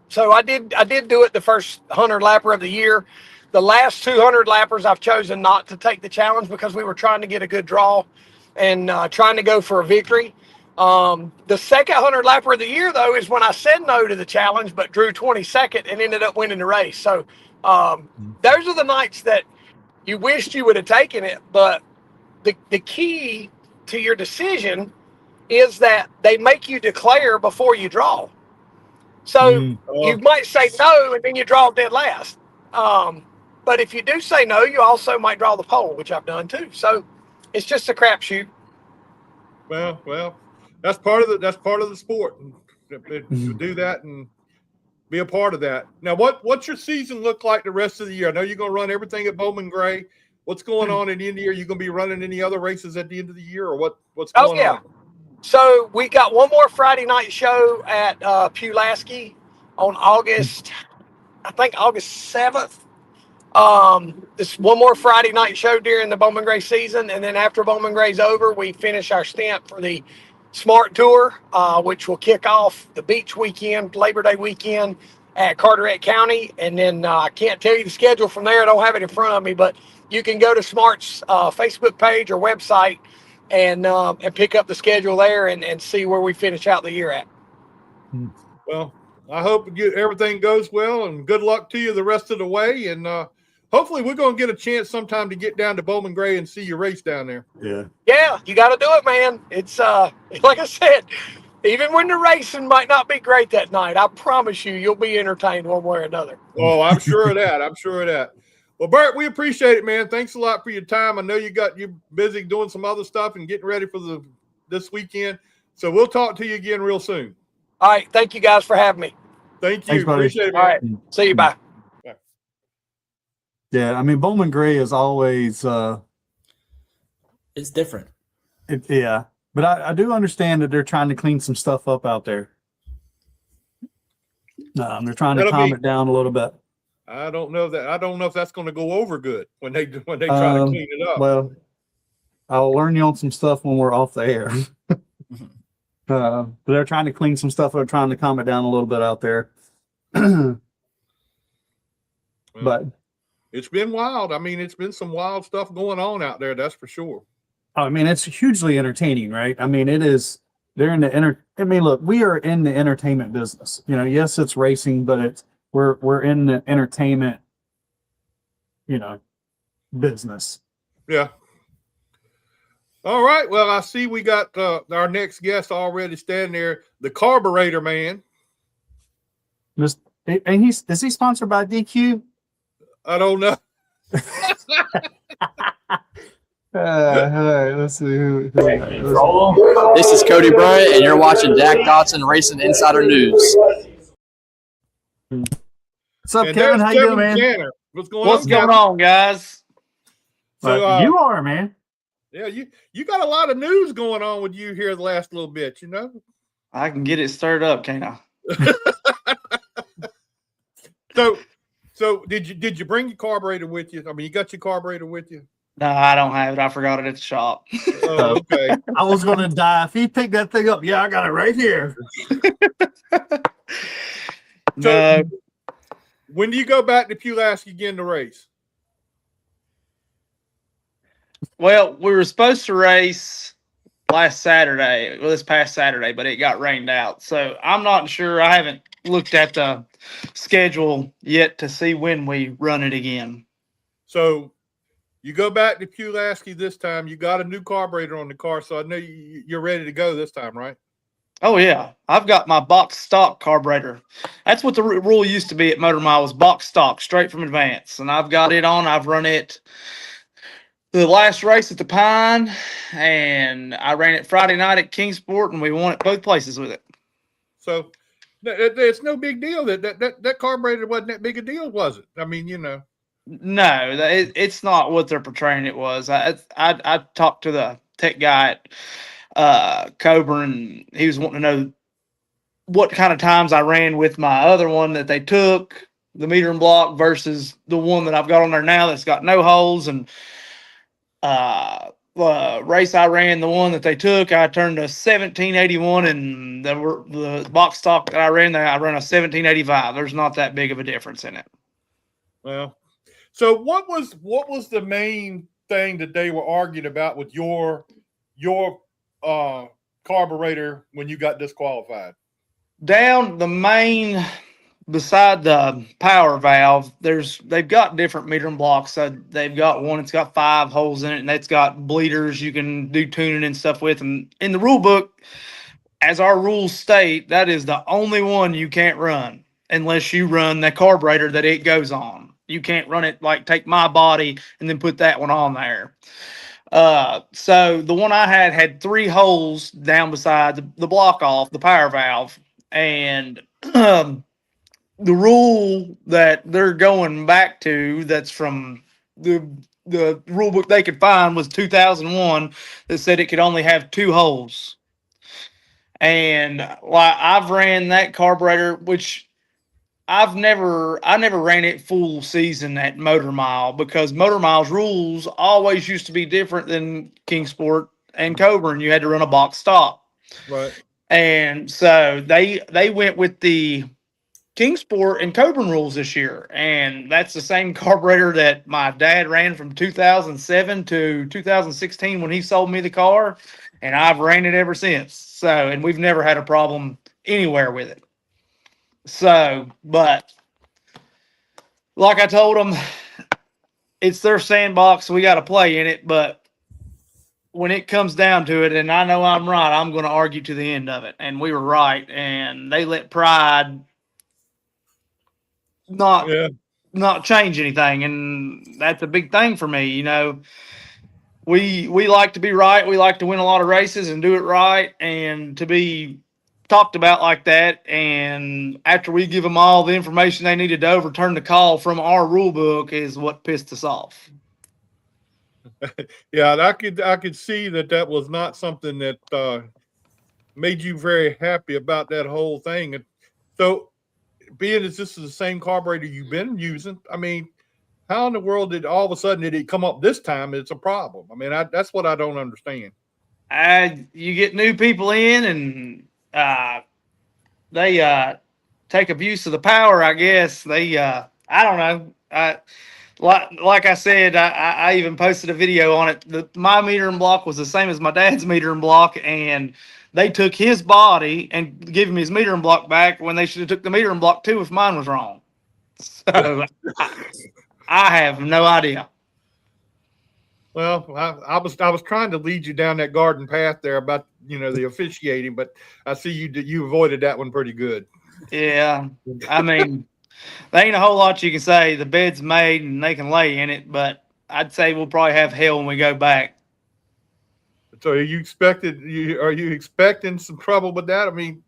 So I did do it the first 100 lapper of the year. The last 200 lappers, I've chosen not to take the challenge because we were trying to get a good draw and trying to go for a victory. The second 100 lapper of the year, though, is when I said no to the challenge, but drew 22nd and ended up winning the race. So those are the nights that you wished you would have taken it. But the key to your decision is that they make you declare before you draw. So you might say no, and then you draw dead last. But if you do say no, you also might draw the pole, which I've done too. So it's just a crapshoot. Well, that's part of the sport. To do that and be a part of that. Now, what's your season look like the rest of the year? I know you're going to run everything at Bowman Gray. What's going on in the end of the year? You going to be running any other races at the end of the year, or what's going on? So we got one more Friday night show at Pulaski on August 7th. This one more Friday night show during the Bowman Gray season, and then after Bowman Gray's over, we finish our stint for the Smart Tour, which will kick off the beach weekend, Labor Day weekend at Carteret County, and then I can't tell you the schedule from there. I don't have it in front of me, but you can go to Smart's Facebook page or website and pick up the schedule there and see where we finish out the year at. Well, I hope everything goes well, and good luck to you the rest of the way. And hopefully we're going to get a chance sometime to get down to Bowman Gray and see you race down there. Yeah, you got to do it, man. It's like I said, even when the racing might not be great that night, I promise you'll be entertained one way or another. Oh, I'm sure of that. Well, Burt, we appreciate it, man. Thanks a lot for your time. I know you're busy doing some other stuff and getting ready for this weekend. So we'll talk to you again real soon. All right. Thank you guys for having me. Thank you. Thanks, buddy. Appreciate it, man. All right. See you. Bye. Yeah, I mean, Bowman Gray is always It's different. but I do understand that they're trying to clean some stuff up out there. They're trying to calm it down a little bit. I don't know if that's going to go over good when they try to clean it up. Well, I'll learn you on some stuff when we're off the air. They're trying to clean some stuff. They're trying to calm it down a little bit out there. But it's been wild. I mean, it's been some wild stuff going on out there. That's for sure. I mean, it's hugely entertaining, right? I mean, it is. They're in the I mean, look, we are in the entertainment business. You know, yes, it's racing, but we're in the entertainment, business. Yeah. All right. Well, I see we got our next guest already standing there, the carburetor man. And is he sponsored by DQ? I don't know. Let's see who This is Cody Bryant, and you're watching Jack Dodson Racing Insider News. What's up, And Kevin? there's How you doing, man? Canner. What's going What's on, going Kevin? on, guys? So, You are, man. yeah, you got a lot of news going on with you here the last little bit, you know? I can get it stirred up, can't I? So did you bring your carburetor with you? I mean, you got your carburetor with you? No, I don't have it. I forgot it at the shop. Oh, okay. I was gonna die if he picked that thing up. Yeah, I got it right here. No, When do you go back to Pulaski again to race? well, we were supposed to race last Saturday, well, this past Saturday, but it got rained out. So I'm not sure. I haven't looked at the schedule yet to see when we run it again. So you go back to Pulaski this time. You got a new carburetor on the car, so I know you're ready to go this time, right? Oh yeah, I've got my box stock carburetor. That's what the rule used to be at Motor Mile, was box stock, straight from Advance, and I've got it on. I've run it the last race at the Pine, and I ran it Friday night at Kingsport, and we won it both places with it. So it's no big deal that carburetor wasn't that big a deal, was it? I mean, you know. No, it's not what they're portraying it was. I talked to the tech guy at Coburn, and he was wanting to know what kind of times I ran with my other one that they took, the meter and block, versus the one that I've got on there now that's got no holes. And the race I ran, the one that they took, I turned a 1781, and the box stock that I ran there, I ran a 1785. There's not that big of a difference in it. Well, so what was the main thing that they were arguing about with your carburetor when you got disqualified? Down the main, beside the power valve, they've got different meter and blocks. So they've got one that's got 5 holes in it, and that's got bleeders you can do tuning and stuff with. And in the rule book, as our rules state, that is the only one you can't run unless you run the carburetor that it goes on. You can't run it like take my body and then put that one on there. So the one I had 3 holes down beside the block off the power valve, and the rule that they're going back to, that's from the rule book they could find, was 2001, that said it could only have 2 holes. And I've ran that carburetor, which I never ran it full season at Motor Mile, because Motor Mile's rules always used to be different than Kingsport and Coburn. You had to run a box stock. Right. And so they went with the Kingsport and Coburn rules this year. And that's the same carburetor that my dad ran from 2007 to 2016 when he sold me the car. And I've ran it ever since. So, and we've never had a problem anywhere with it. So, but like I told them, it's their sandbox. We got to play in it. But when it comes down to it, and I know I'm right, I'm going to argue to the end of it. And we were right. And they let pride not change anything. And that's a big thing for me. You know, we like to be right. We like to win a lot of races and do it right. And to be talked about like that, and after we give them all the information they needed to overturn the call from our rule book, is what pissed us off. Yeah, I could see that was not something that made you very happy about that whole thing. And so, being as this is the same carburetor you've been using, I mean, how in the world did all of a sudden did it come up this time? It's a problem. I mean, that's what I don't understand. You get new people in, and they take abuse of the power. I guess they. I don't know. Like I said, I even posted a video on it. My metering block was the same as my dad's metering block, and they took his body and gave him his metering block back when they should have took the metering block too if mine was wrong. So I have no idea. Well, I was trying to lead you down that garden path there about the officiating, but I see you avoided that one pretty good. Yeah, I mean, there ain't a whole lot you can say. The bed's made and they can lay in it, but I'd say we'll probably have hell when we go back. So are you expecting some trouble with that? I mean,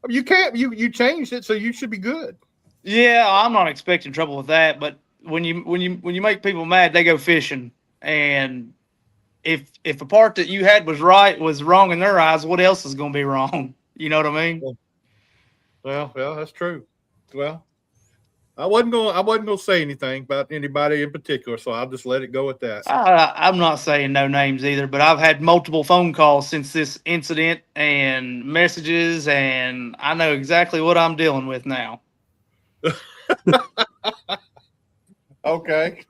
you can't. You changed it, so you should be good. Yeah, I'm not expecting trouble with that, but when you make people mad, they go fishing. And if a part that you had was wrong in their eyes, what else is going to be wrong? You know what I mean? Well, that's true. Well, I wasn't going to say anything about anybody in particular, so I'll just let it go at that. I'm not saying no names either, but I've had multiple phone calls since this incident and messages, and I know exactly what I'm dealing with now. Okay.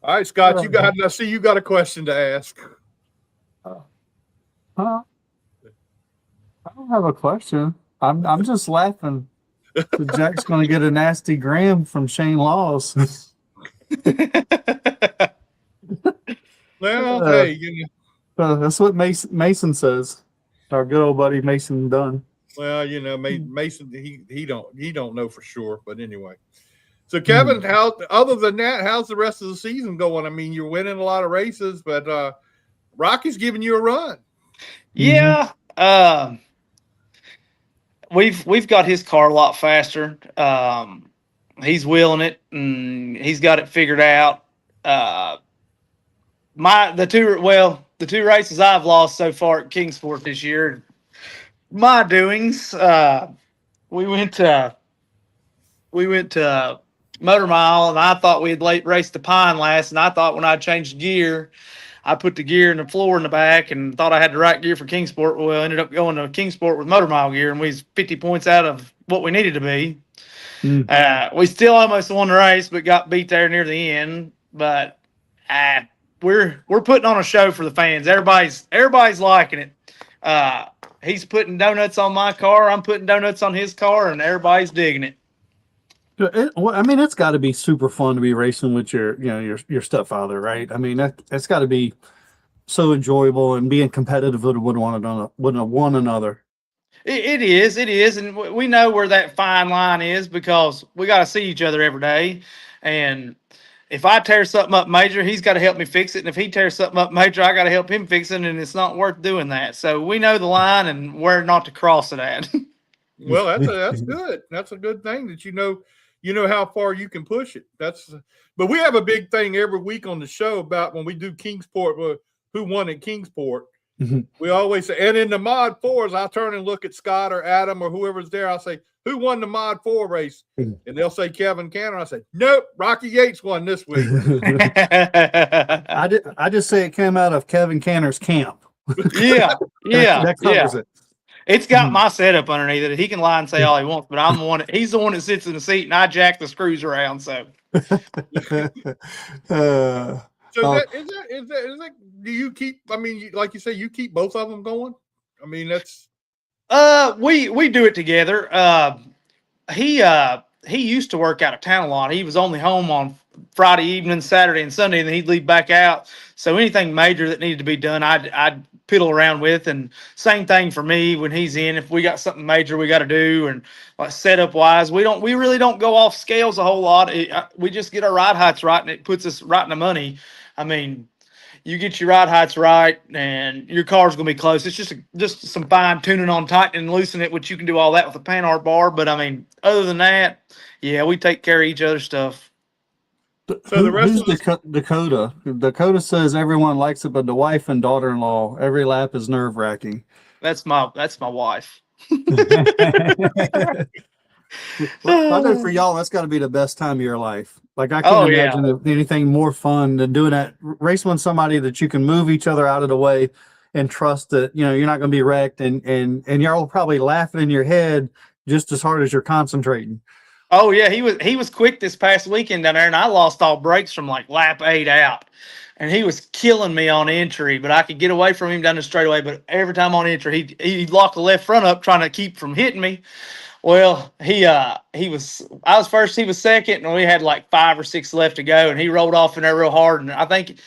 All right, Scott, I see you got a question to ask. I don't have a question. I'm just laughing. Jack's going to get a nasty gram from Shane Laws. Well, hey, that's what Mason says. Our good old buddy Mason Dunn. Well, Mason, he don't know for sure, but anyway. So Kevin, other than that, how's the rest of the season going? I mean, you're winning a lot of races, but Rocky's giving you a run. Yeah. We've got his car a lot faster. He's wheeling it and he's got it figured out. The two races I've lost so far at Kingsport this year, my doings. We went to Motor Mile, and I thought we had raced the Pine last, and I thought when I changed gear, I put the gear in the floor in the back and thought I had the right gear for Kingsport. Well, I ended up going to Kingsport with Motor Mile gear, and we was 50 points out of what we needed to be. We still almost won the race, but got beat there near the end. But we're putting on a show for the fans. Everybody's liking it. He's putting donuts on my car. I'm putting donuts on his car, and everybody's digging it. I mean, it's got to be super fun to be racing with your stepfather, right? I mean, it's got to be so enjoyable and being competitive with one another. It is, and we know where that fine line is because we got to see each other every day. And if I tear something up major, he's got to help me fix it, and if he tears something up major, I got to help him fix it, and it's not worth doing that. So we know the line and where not to cross it at. Well, that's good. That's a good thing that you know how far you can push it. But we have a big thing every week on the show about when we do Kingsport, who won at Kingsport. Mm-hmm. We always say, and in the Mod 4s, I'll turn and look at Scott or Adam or whoever's there. I'll say, who won the Mod 4 race? Mm-hmm. And they'll say Kevin Canter. I say, nope, Rocky Yates won this week. I just say it came out of Kevin Canter's camp. Yeah. That covers it. It's got my setup underneath it. He can lie and say all he wants, but I'm the one. He's the one that sits in the seat, and I jack the screws around. So, is that? Do you keep? I mean, like you say, you keep both of them going. I mean, that's. We do it together. He used to work out of town a lot. He was only home on Friday evening, Saturday, and Sunday, and then he'd leave back out. So anything major that needed to be done, I'd piddle around with. And same thing for me when he's in. If we got something major we got to do, and like setup wise, we really don't go off scales a whole lot. We just get our ride heights right, and it puts us right in the money. I mean, you get your ride heights right, and your car's gonna be close. It's just some fine tuning on tightening and loosening it, which you can do all that with a Panhard bar. But I mean, other than that, yeah, we take care of each other's stuff. So the rest who's Dakota? Dakota says everyone likes it, but the wife and daughter-in-law, every lap is nerve-wracking. That's my wife. Well, I know for y'all, that's got to be the best time of your life. Like I Oh, can't yeah. imagine anything more fun than doing that, racing with somebody that you can move each other out of the way and trust that, you know, you're not going to be wrecked, and y'all probably laughing in your head just as hard as you're concentrating. Oh yeah, he was quick this past weekend down there, and I lost all brakes from like lap 8 out, and he was killing me on entry, but I could get away from him down the straightaway. But every time on entry, he locked the left front up, trying to keep from hitting me. Well, he was I was first, he was second, and we had like 5 or 6 left to go, and he rolled off in there real hard. And I think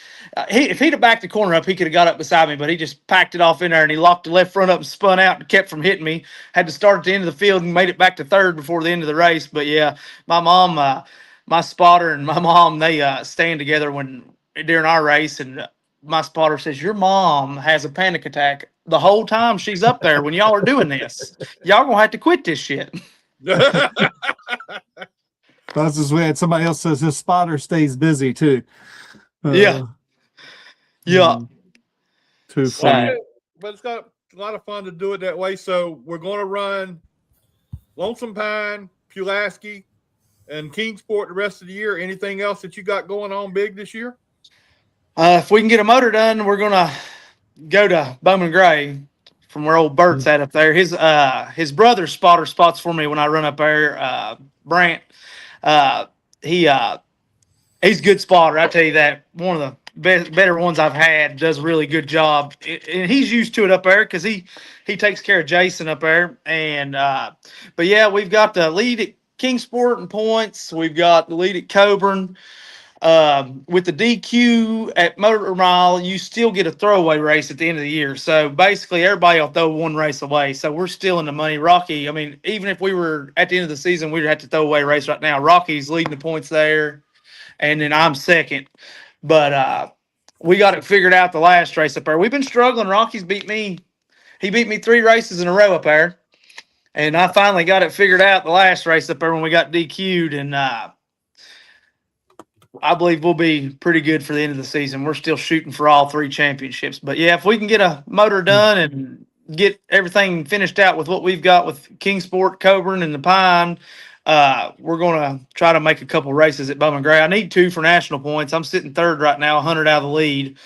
if he'd have backed the corner up, he could have got up beside me, but he just packed it off in there, and he locked the left front up and spun out and kept from hitting me. Had to start at the end of the field and made it back to third before the end of the race. But yeah, my mom, my spotter and my mom, they stand together during our race, and my spotter says, "Your mom has a panic attack the whole time she's up there when y'all are doing this. Y'all gonna have to quit this shit." That's just weird. Somebody else says his spotter stays busy too. Yeah. Yeah. Too funny. But it's got a lot of fun to do it that way. So we're going to run Lonesome Pine, Pulaski, and Kingsport the rest of the year. Anything else that you got going on big this year? If we can get a motor done, we're gonna go to Bowman Gray from where old Burt's at up there. His brother spotter spots for me when I run up there. Brant, he's a good spotter. I tell you that. One of the better ones I've had. Does a really good job, and he's used to it up there because he takes care of Jason up there. And but yeah, we've got the lead at Kingsport in points. We've got the lead at Coburn. With the DQ at Motor Mile, you still get a throwaway race at the end of the year. So basically, everybody will throw one race away. So we're still in the money. Rocky, I mean, even if we were at the end of the season, we'd have to throw away a race right now. Rocky's leading the points there, and then I'm second. But we got it figured out the last race up there. We've been struggling. Rocky's beat me. He beat me 3 races in a row up there, and I finally got it figured out the last race up there when we got DQ'd, and I believe we'll be pretty good for the end of the season. We're still shooting for all 3 championships. But yeah, if we can get a motor done and get everything finished out with what we've got with Kingsport, Coburn, and the Pine, we're going to try to make a couple races at Bowman Gray. I need 2 for national points. I'm sitting third right now, 100 out of the lead.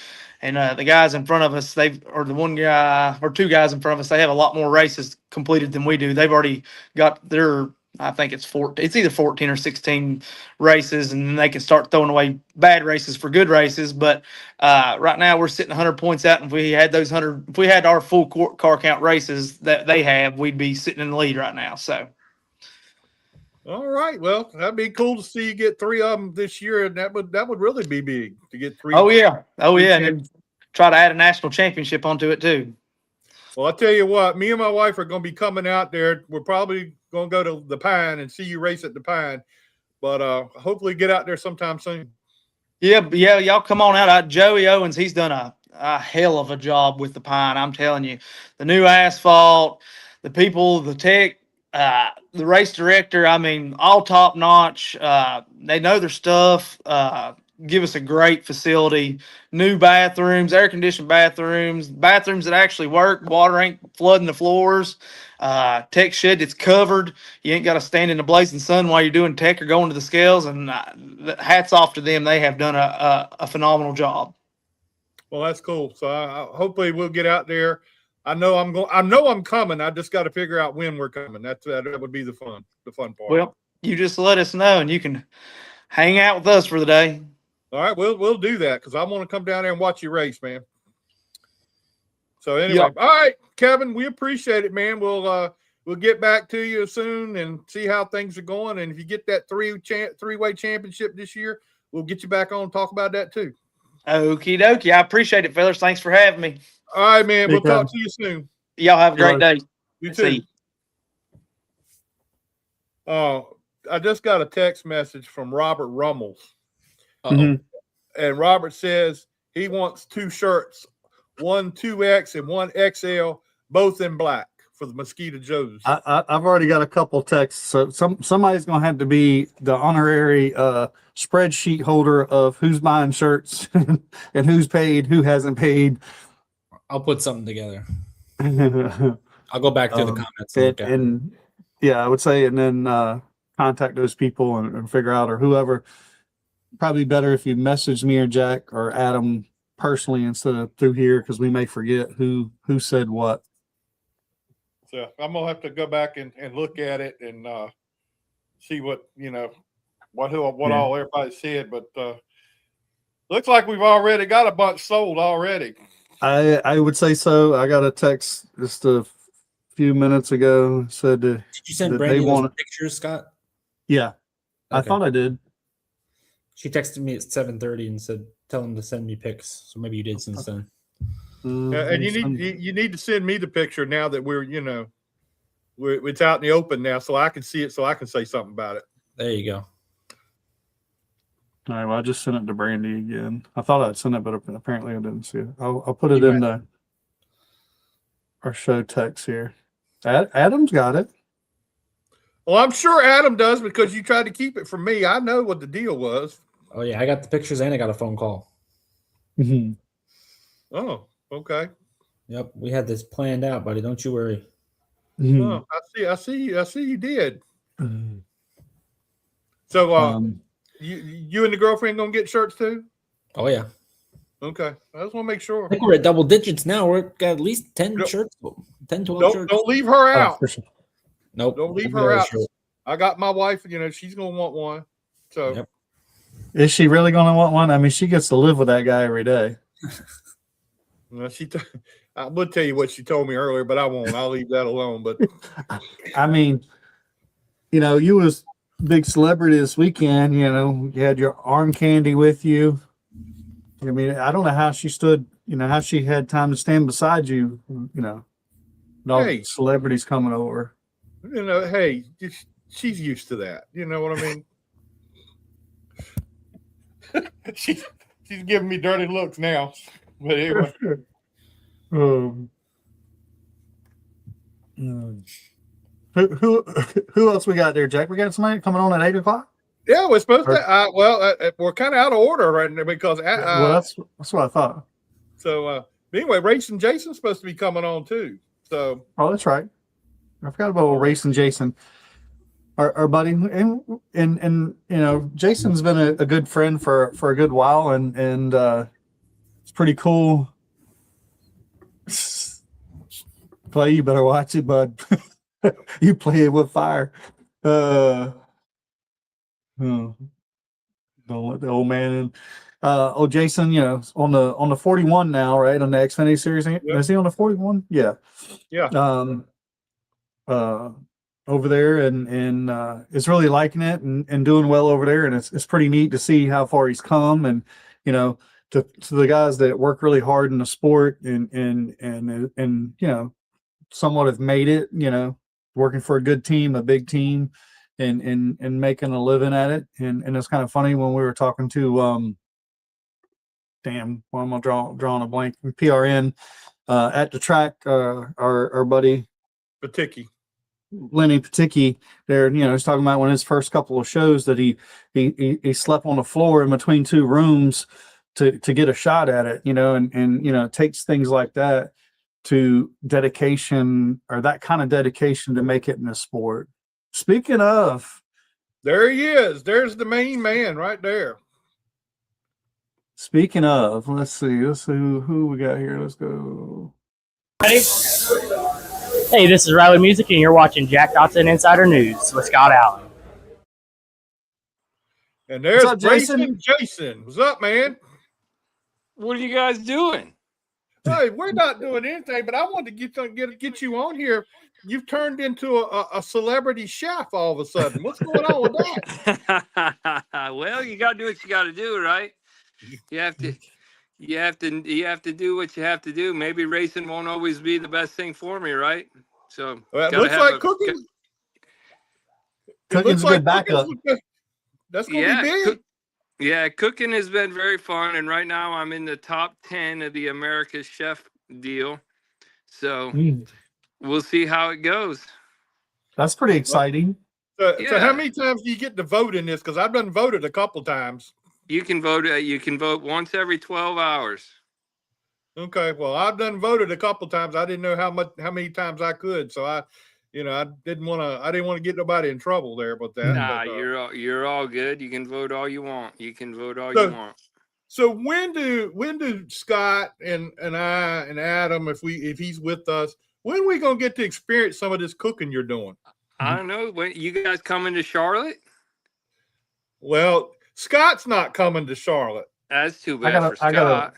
And the guys in front of us, the one guy or 2 guys in front of us, they have a lot more races completed than we do. They've already got their, I think it's either 14 or 16 races, and then they can start throwing away bad races for good races. But right now we're sitting 100 points out, and if we had our full car count races that they have, we'd be sitting in the lead right now. So. All right. Well, that'd be cool to see you get 3 of them this year, and that would really be big to get 3. Oh yeah, and then try to add a national championship onto it too. Well, I'll tell you what, me and my wife are going to be coming out there. We're probably going to go to the Pine and see you race at the Pine, but hopefully get out there sometime soon. Yeah, y'all come on out. Joey Owens, he's done a hell of a job with the Pine. I'm telling you, the new asphalt, the people, the tech, the race director, I mean, all top notch. They know their stuff. Give us a great facility, new bathrooms, air conditioned bathrooms that actually work. Water ain't flooding the floors. Tech shed that's covered. You ain't got to stand in the blazing sun while you're doing tech or going to the scales. And hats off to them. They have done a phenomenal job. Well, that's cool. So hopefully we'll get out there. I know I'm coming. I just got to figure out when we're coming. That would be the fun part. Well, you just let us know, and you can hang out with us for the day. All right, we'll do that because I want to come down there and watch you race, man. So anyway, Yep. All right, Kevin, we appreciate it, man. We'll get back to you soon and see how things are going. And if you get that three-way championship this year, we'll get you back on and talk about that too. Okie dokie. I appreciate it, fellas. Thanks for having me. All right, man. We'll Hey, talk to you soon. Y'all have a great day. You See too. I just got a text message from Robert Rummels. Mhm. And Robert says he wants 2 shirts, one 2X and one XL, both in black for the Mosquito Joes. I've already got a couple texts. So somebody's going to have to be the honorary spreadsheet holder of who's buying shirts and who's paid, who hasn't paid. I'll put something together. I'll go back through the comments and look at it. And Yeah, I would say, and then contact those people and figure out, or whoever. Probably better if you message me or Jack or Adam personally instead of through here, because we may forget who said what. So I'm gonna have to go back and look at it and see what what all everybody said. But looks like we've already got a bunch sold already. I would say so. I got a text just a few minutes ago, said Did you send that Brandy they those want. pictures, Scott? Yeah, I Okay. thought I did. She texted me at 7:30 and said, "Tell him to send me pics." So maybe you did since then. And you need to send me the picture now that it's out in the open now, so I can see it, so I can say something about it. There you go. All right, well, I just sent it to Brandy again. I thought I'd sent it, but apparently I didn't see it. I'll put it in our show text here. Adam's got it. Well, I'm sure Adam does because you tried to keep it from me. I know what the deal was. Oh yeah, I got the pictures and I got a phone call. Mm-hmm. Oh, okay. Yep, we had this planned out, buddy. Don't you worry. Mm-hmm. Oh, I see you did. So you and the girlfriend gonna get shirts too? Oh yeah. Okay. I just want to make sure. I think we're at double digits now. We're got at least 10 shirts. 10, 12 shirts. Don't leave her out. Oh, sure. Nope. Don't leave her out. I got my wife, she's gonna want one. So yep. Is she really going to want one? I mean, she gets to live with that guy every day. I would tell you what she told me earlier, but I won't. I'll leave that alone. But I mean, you was big celebrity this weekend. You had your arm candy with you. I mean, I don't know how she stood. How she had time to stand beside you. And all the celebrities coming over. Hey, she's used to that. You know what I mean? she's giving me dirty looks now. But anyway. Who else we got there, Jack? We got somebody coming on at 8:00. Yeah, we're supposed to. We're kind of out of order right now because well, that's what I thought. So anyway, Racing Jason's supposed to be coming on too. So that's right. I forgot about Racing Jason, our buddy, and Jason's been a good friend for a good while, and it's pretty cool. Play, you better watch it, bud. You play it with fire. Don't let the old man in. Jason, on the 41 now, right? On the Xfinity series. Yep. Is he on the 41? Yeah. Yeah. Over there and is really liking it and doing well over there. And it's pretty neat to see how far he's come, and to the guys that work really hard in the sport and somewhat have made it, working for a good team, a big team, and making a living at it. And it's kind of funny when we were talking to I'm drawing a blank, PRN at the track, our buddy Paticki. Lenny Paticki there, he's talking about when his first couple of shows that he slept on the floor in between two rooms to get a shot at it, and it takes things like that to dedication, or that kind of dedication, to make it in the sport. Speaking of, there he is. There's the main man right there. Speaking of, let's see who we got here. Let's go. Ready? Hey, this is Riley Music, and you're watching Jack Dodson Insider News with Scott Allen. And there's What's up, Jason? Jason. What's up, man? What are you guys doing? Hey, we're not doing anything, but I wanted to get you on here. You've turned into a celebrity chef all of a sudden. What's going on with that? Well, you got to do what you got to do, right? You have to do what you have to do. Maybe racing won't always be the best thing for me, right? So it looks like cooking. Cooking's a good backup. That's gonna be big. Cooking has been very fun, and right now I'm in the top 10 of the America's Chef deal. So we'll see how it goes. That's pretty exciting. So how many times do you get to vote in this? Because I've done voted a couple times. You can vote. You can vote once every 12 hours. Okay. Well, I've done voted a couple times. I didn't know how many times I could. So You know, I didn't want to get nobody in trouble there about that. Nah, But, you're all good. You can vote all you want. You can vote all you so, want. so when do Scott and I and Adam, if he's with us, when are we gonna get to experience some of this cooking you're doing? I don't know. When you guys coming to Charlotte? Well, Scott's not coming to Charlotte. That's too bad for Scott.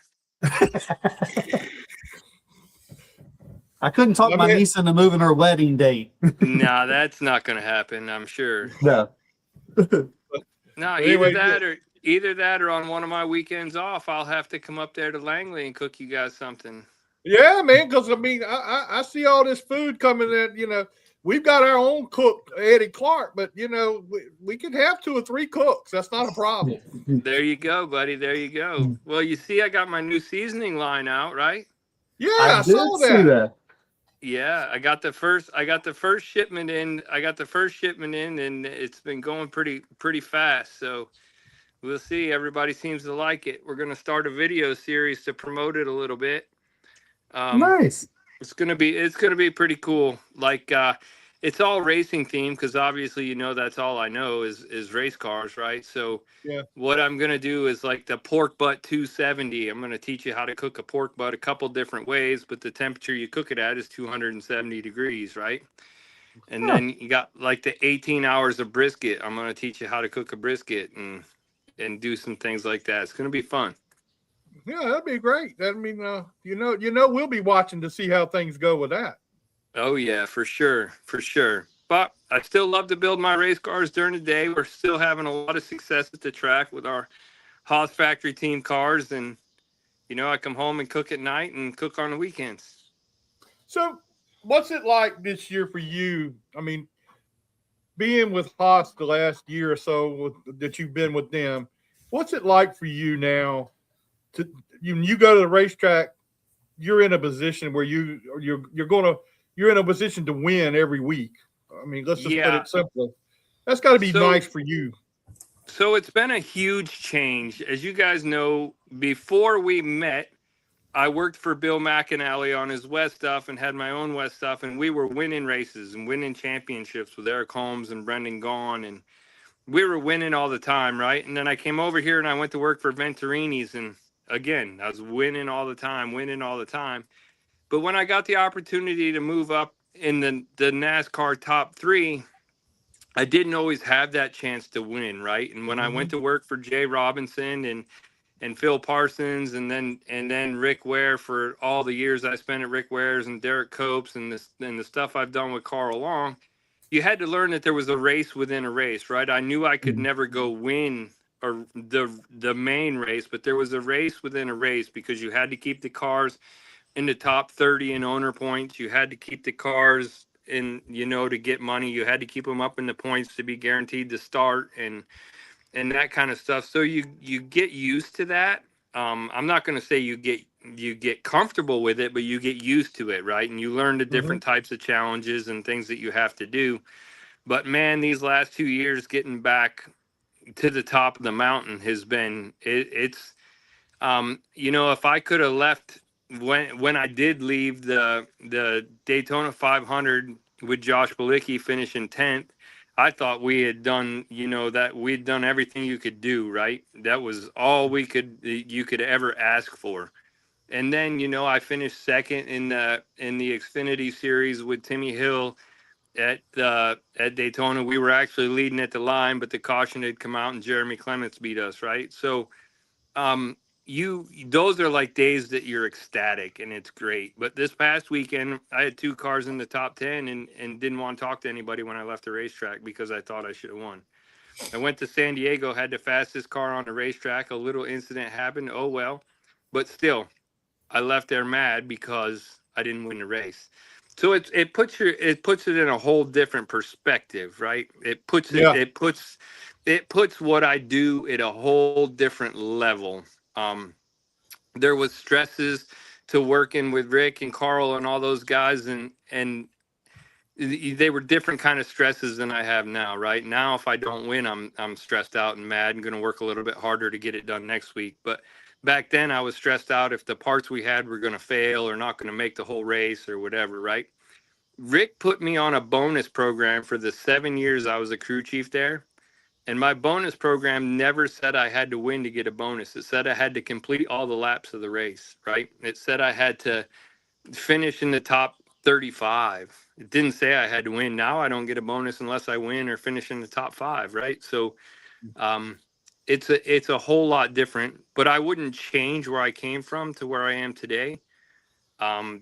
I couldn't talk my niece into moving her wedding date. Nah, that's not going to happen. I'm sure. No. No, Anyway, either that or on one of my weekends off, I'll have to come up there to Langley and cook you guys something. Yeah, man. Because I mean, I see all this food coming in. You know, we've got our own cook, Eddie Clark, but you know, we can have 2 or 3 cooks. That's not a problem. There you go, buddy. There you go. Well, you see, I got my new seasoning line out, right? Yeah, I saw that. Yeah, I got the first shipment in. And it's been going pretty fast. So we'll see. Everybody seems to like it. We're gonna start a video series to promote it a little bit. Nice. It's gonna be pretty cool. Like it's all racing themed because obviously that's all I know is race cars, right? So yeah, what I'm gonna do is like the pork butt 270. I'm gonna teach you how to cook a pork butt a couple different ways, but the temperature you cook it at is 270 degrees, right? And then you got like the 18 hours of brisket. I'm gonna teach you how to cook a brisket and do some things like that. It's gonna be fun. Yeah, that'd be great. I mean, we'll be watching to see how things go with that. Oh yeah, for sure. But I still love to build my race cars during the day. We're still having a lot of success at the track with our HAAS factory team cars, and I come home and cook at night and cook on the weekends. So, what's it like this year for you? I mean, being with HAAS the last year or so that you've been with them, what's it like for you now? You go to the racetrack, you're in a position where you're in a position to win every week. I mean, let's just put it simply. That's got to be nice for you. So it's been a huge change. As you guys know, before we met, I worked for Bill McAnally on his West stuff and had my own West stuff, and we were winning races and winning championships with Eric Holmes and Brendan Gaughan, and we were winning all the time, right? And then I came over here and I went to work for Venturini's, and again, I was winning all the time. But when I got the opportunity to move up in the NASCAR top 3, I didn't always have that chance to win, right? And when I went to work for Jay Robinson and Phil Parsons and then Rick Ware for all the years I spent at Rick Ware's and Derek Copes and the stuff I've done with Carl Long, you had to learn that there was a race within a race, right? I knew I could never go win or the main race, but there was a race within a race because you had to keep the cars in the top 30 in owner points. You had to keep the cars in, to get money. You had to keep them up in the points to be guaranteed to start and that kind of stuff. So you get used to that. I'm not going to say you get comfortable with it, but you get used to it, right? And you learn the different types of challenges and things that you have to do. But man, these last 2 years getting back to the top of the mountain has been it's if I could have left when I did leave the Daytona 500 with Josh Bilicki finishing 10th, I thought we had done, that we'd done everything you could do, right? That was all you could ever ask for. And then, I finished second in the Xfinity series with Timmy Hill at Daytona. We were actually leading at the line, but the caution had come out and Jeremy Clements beat us, right? So those are like days that you're ecstatic and it's great. But this past weekend I had 2 cars in the top 10 and didn't want to talk to anybody when I left the racetrack because I thought I should have won. I went to San Diego, had the fastest car on the racetrack. A little incident happened. Oh well, but still I left there mad because I didn't win the race. So it puts it in a whole different perspective, right? It puts what I do at a whole different level. There was stresses to working with Rick and Carl and all those guys, and they were different kind of stresses than I have now. Right now, if I don't win, I'm stressed out and mad and going to work a little bit harder to get it done next week. But back then, I was stressed out if the parts we had were going to fail or not going to make the whole race or whatever. Right. Rick put me on a bonus program for the 7 years I was a crew chief there. And my bonus program never said I had to win to get a bonus. It said I had to complete all the laps of the race, right? It said I had to finish in the top 35. It didn't say I had to win. Now I don't get a bonus unless I win or finish in the top 5, right? So it's a whole lot different, but I wouldn't change where I came from to where I am today,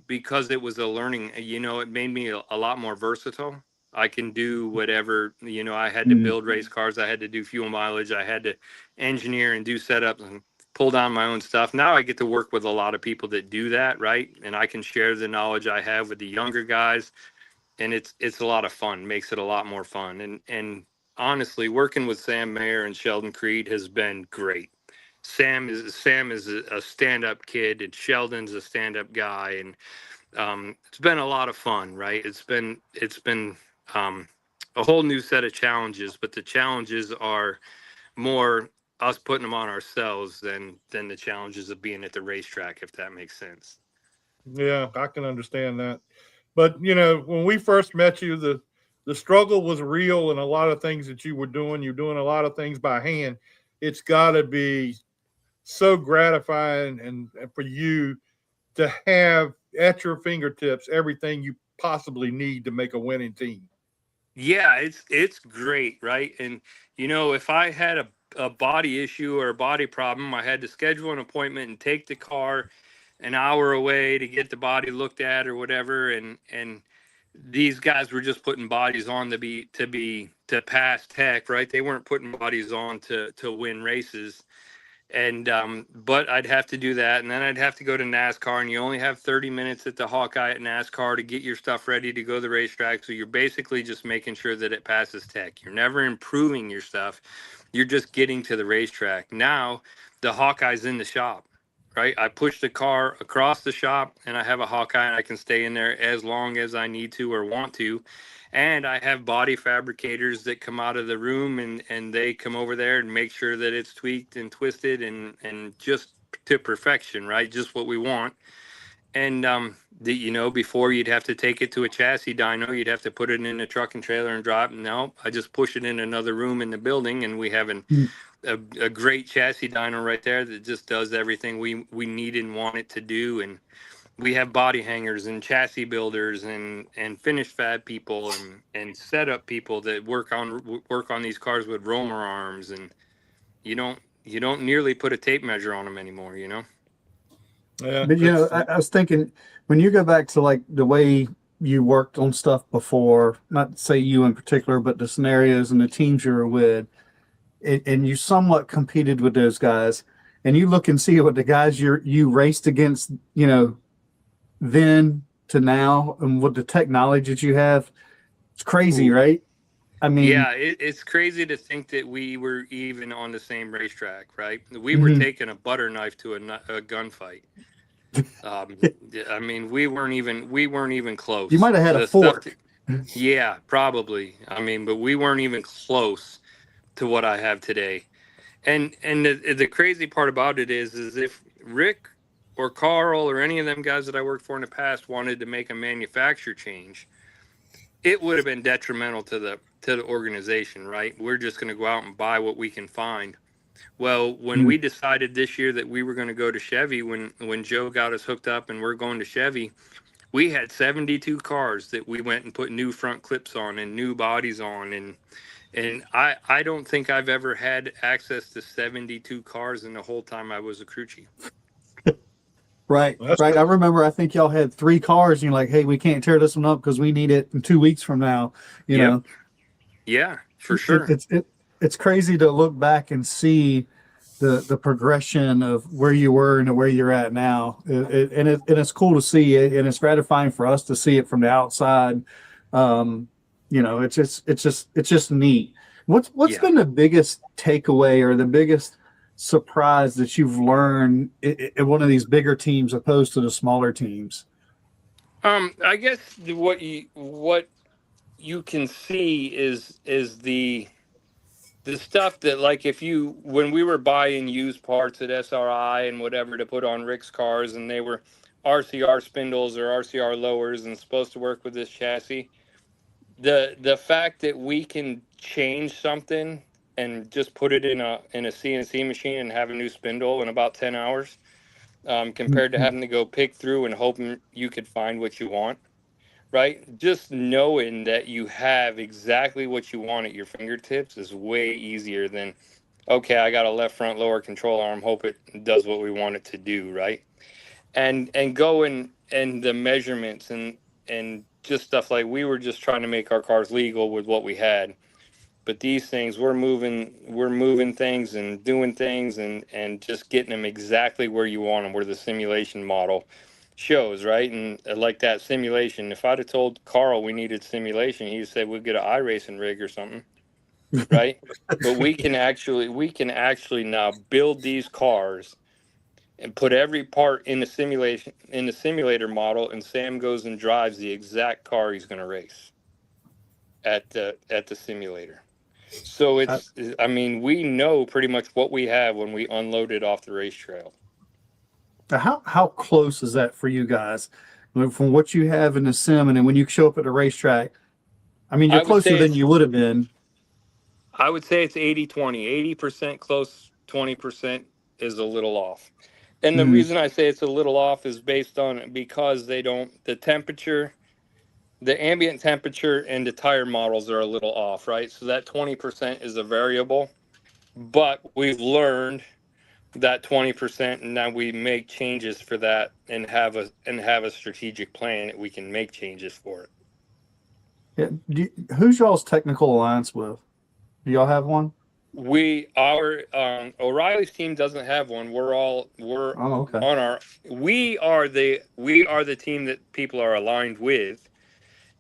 because it was a learning, it made me a lot more versatile. I can do whatever, I had to build race cars. I had to do fuel mileage. I had to engineer and do setups and pull down my own stuff. Now I get to work with a lot of people that do that, right? And I can share the knowledge I have with the younger guys. And it's a lot of fun, makes it a lot more fun. And honestly, working with Sam Mayer and Sheldon Creed has been great. Sam is a stand-up kid, and Sheldon's a stand-up guy, and it's been a lot of fun, right? It's been a whole new set of challenges, but the challenges are more us putting them on ourselves than the challenges of being at the racetrack, if that makes sense. Yeah, I can understand that. But when we first met you, the struggle was real, and a lot of things that you were doing, you're doing a lot of things by hand. It's got to be so gratifying and for you to have at your fingertips everything you possibly need to make a winning team. Yeah, it's great, right? And if I had a body issue or a body problem, I had to schedule an appointment and take the car an hour away to get the body looked at or whatever, and these guys were just putting bodies on to pass tech, right? They weren't putting bodies on to win races. And but I'd have to do that, and then I'd have to go to NASCAR, and you only have 30 minutes at the Hawkeye at NASCAR to get your stuff ready to go to the racetrack. So you're basically just making sure that it passes tech. You're never improving your stuff. You're just getting to the racetrack. Now the Hawkeye's in the shop, right? I push the car across the shop, and I have a Hawkeye, and I can stay in there as long as I need to or want to. And I have body fabricators that come out of the room, and they come over there and make sure that it's tweaked and twisted and just to perfection, right? Just what we want. And before you'd have to take it to a chassis dyno, you'd have to put it in a truck and trailer and drop. No, I just push it in another room in the building, and we have a great chassis dyno right there that just does everything we need and want it to do. And we have body hangers and chassis builders and finish fab people and setup people that work on these cars with roller arms, and you don't nearly put a tape measure on them anymore, Yeah, But I was thinking, when you go back to like the way you worked on stuff before, not to say you in particular, but the scenarios and the teams you were with, and you somewhat competed with those guys, and you look and see what the guys you raced against, then to now, and with the technology that you have, it's crazy, right? I mean, yeah, it's crazy to think that we were even on the same racetrack, right? We were taking a butter knife to a gunfight. I mean, we weren't even close. You might have had a fork. Yeah, probably. I mean, but we weren't even close to what I have today. And the crazy part about it is if Rick or Carl or any of them guys that I worked for in the past wanted to make a manufacturer change, it would have been detrimental to the organization, right? We're just going to go out and buy what we can find. Well, when we decided this year that we were going to go to Chevy, when Joe got us hooked up and we're going to Chevy, we had 72 cars that we went and put new front clips on and new bodies on, and I don't think I've ever had access to 72 cars in the whole time I was a crew chief. Right. I remember, I think y'all had 3 cars, and you're like, hey, we can't tear this one up because we need it in 2 weeks from now, you know? Yeah, for sure. It's crazy to look back and see the progression of where you were and where you're at now. And it's cool to see it, and it's gratifying for us to see it from the outside. It's just neat. What's been the biggest takeaway or the biggest surprise that you've learned in one of these bigger teams opposed to the smaller teams? I guess what you can see is the stuff that, like, when we were buying used parts at SRI and whatever to put on Rick's cars, and they were RCR spindles or RCR lowers and supposed to work with this chassis. The fact that we can change something and just put it in a CNC machine and have a new spindle in about 10 hours, compared to having to go pick through and hoping you could find what you want, right? Just knowing that you have exactly what you want at your fingertips is way easier than, okay, I got a left front lower control arm, hope it does what we want it to do, right? And going and the measurements and just stuff, like we were just trying to make our cars legal with what we had. But these things, we're moving things and doing things and just getting them exactly where you want them, where the simulation model shows, right? And like that simulation, if I'd have told Carl we needed simulation, he'd say we'd get an iRacing rig or something, right? But we can actually now build these cars and put every part in the simulator model, and Sam goes and drives the exact car he's going to race at the simulator. So I mean, we know pretty much what we have when we unload it off the race trail. How close is that for you guys? I mean, from what you have in the sim, and then when you show up at a racetrack, I mean, you're closer than you would have been. I would say it's 80-20. 80% close, 20% is a little off. And the reason I say it's a little off is because they don't, the temperature, the ambient temperature and the tire models are a little off, right? So that 20% is a variable, but we've learned that 20%, and now we make changes for that and have a strategic plan that we can make changes for it. Yeah. Who's y'all's technical alliance with? Do y'all have one? O'Reilly's team doesn't have one. We are the team that people are aligned with,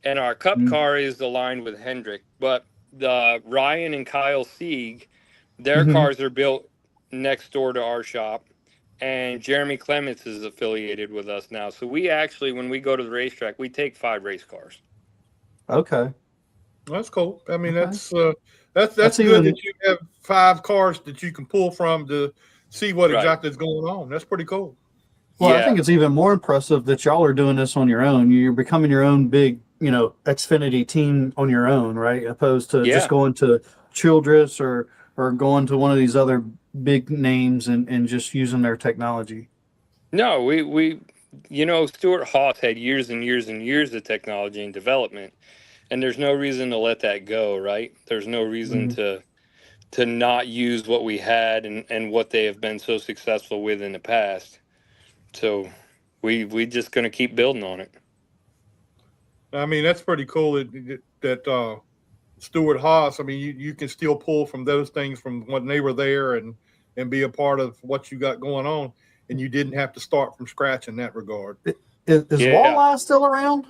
and our cup car is aligned with Hendrick. But the Ryan and Kyle Sieg, their cars are built next door to our shop, and Jeremy Clements is affiliated with us now. So we actually, when we go to the racetrack, we take 5 race cars. Okay, that's cool. I mean, that's good that you have 5 cars that you can pull from to see what exactly is going on. That's pretty cool. Well, I think it's even more impressive that y'all are doing this on your own. You're becoming your own big, Xfinity team on your own, right? Opposed to just going to Childress or going to one of these other big names and just using their technology. No, we Stuart Haas had years and years and years of technology and development, and there's no reason to let that go, right? There's no reason to not use what we had and what they have been so successful with in the past. So we just going to keep building on it. I mean, that's pretty cool that Stuart Haas, I mean, you can still pull from those things from when they were there and be a part of what you got going on, and you didn't have to start from scratch in that regard. Is Walleye still around?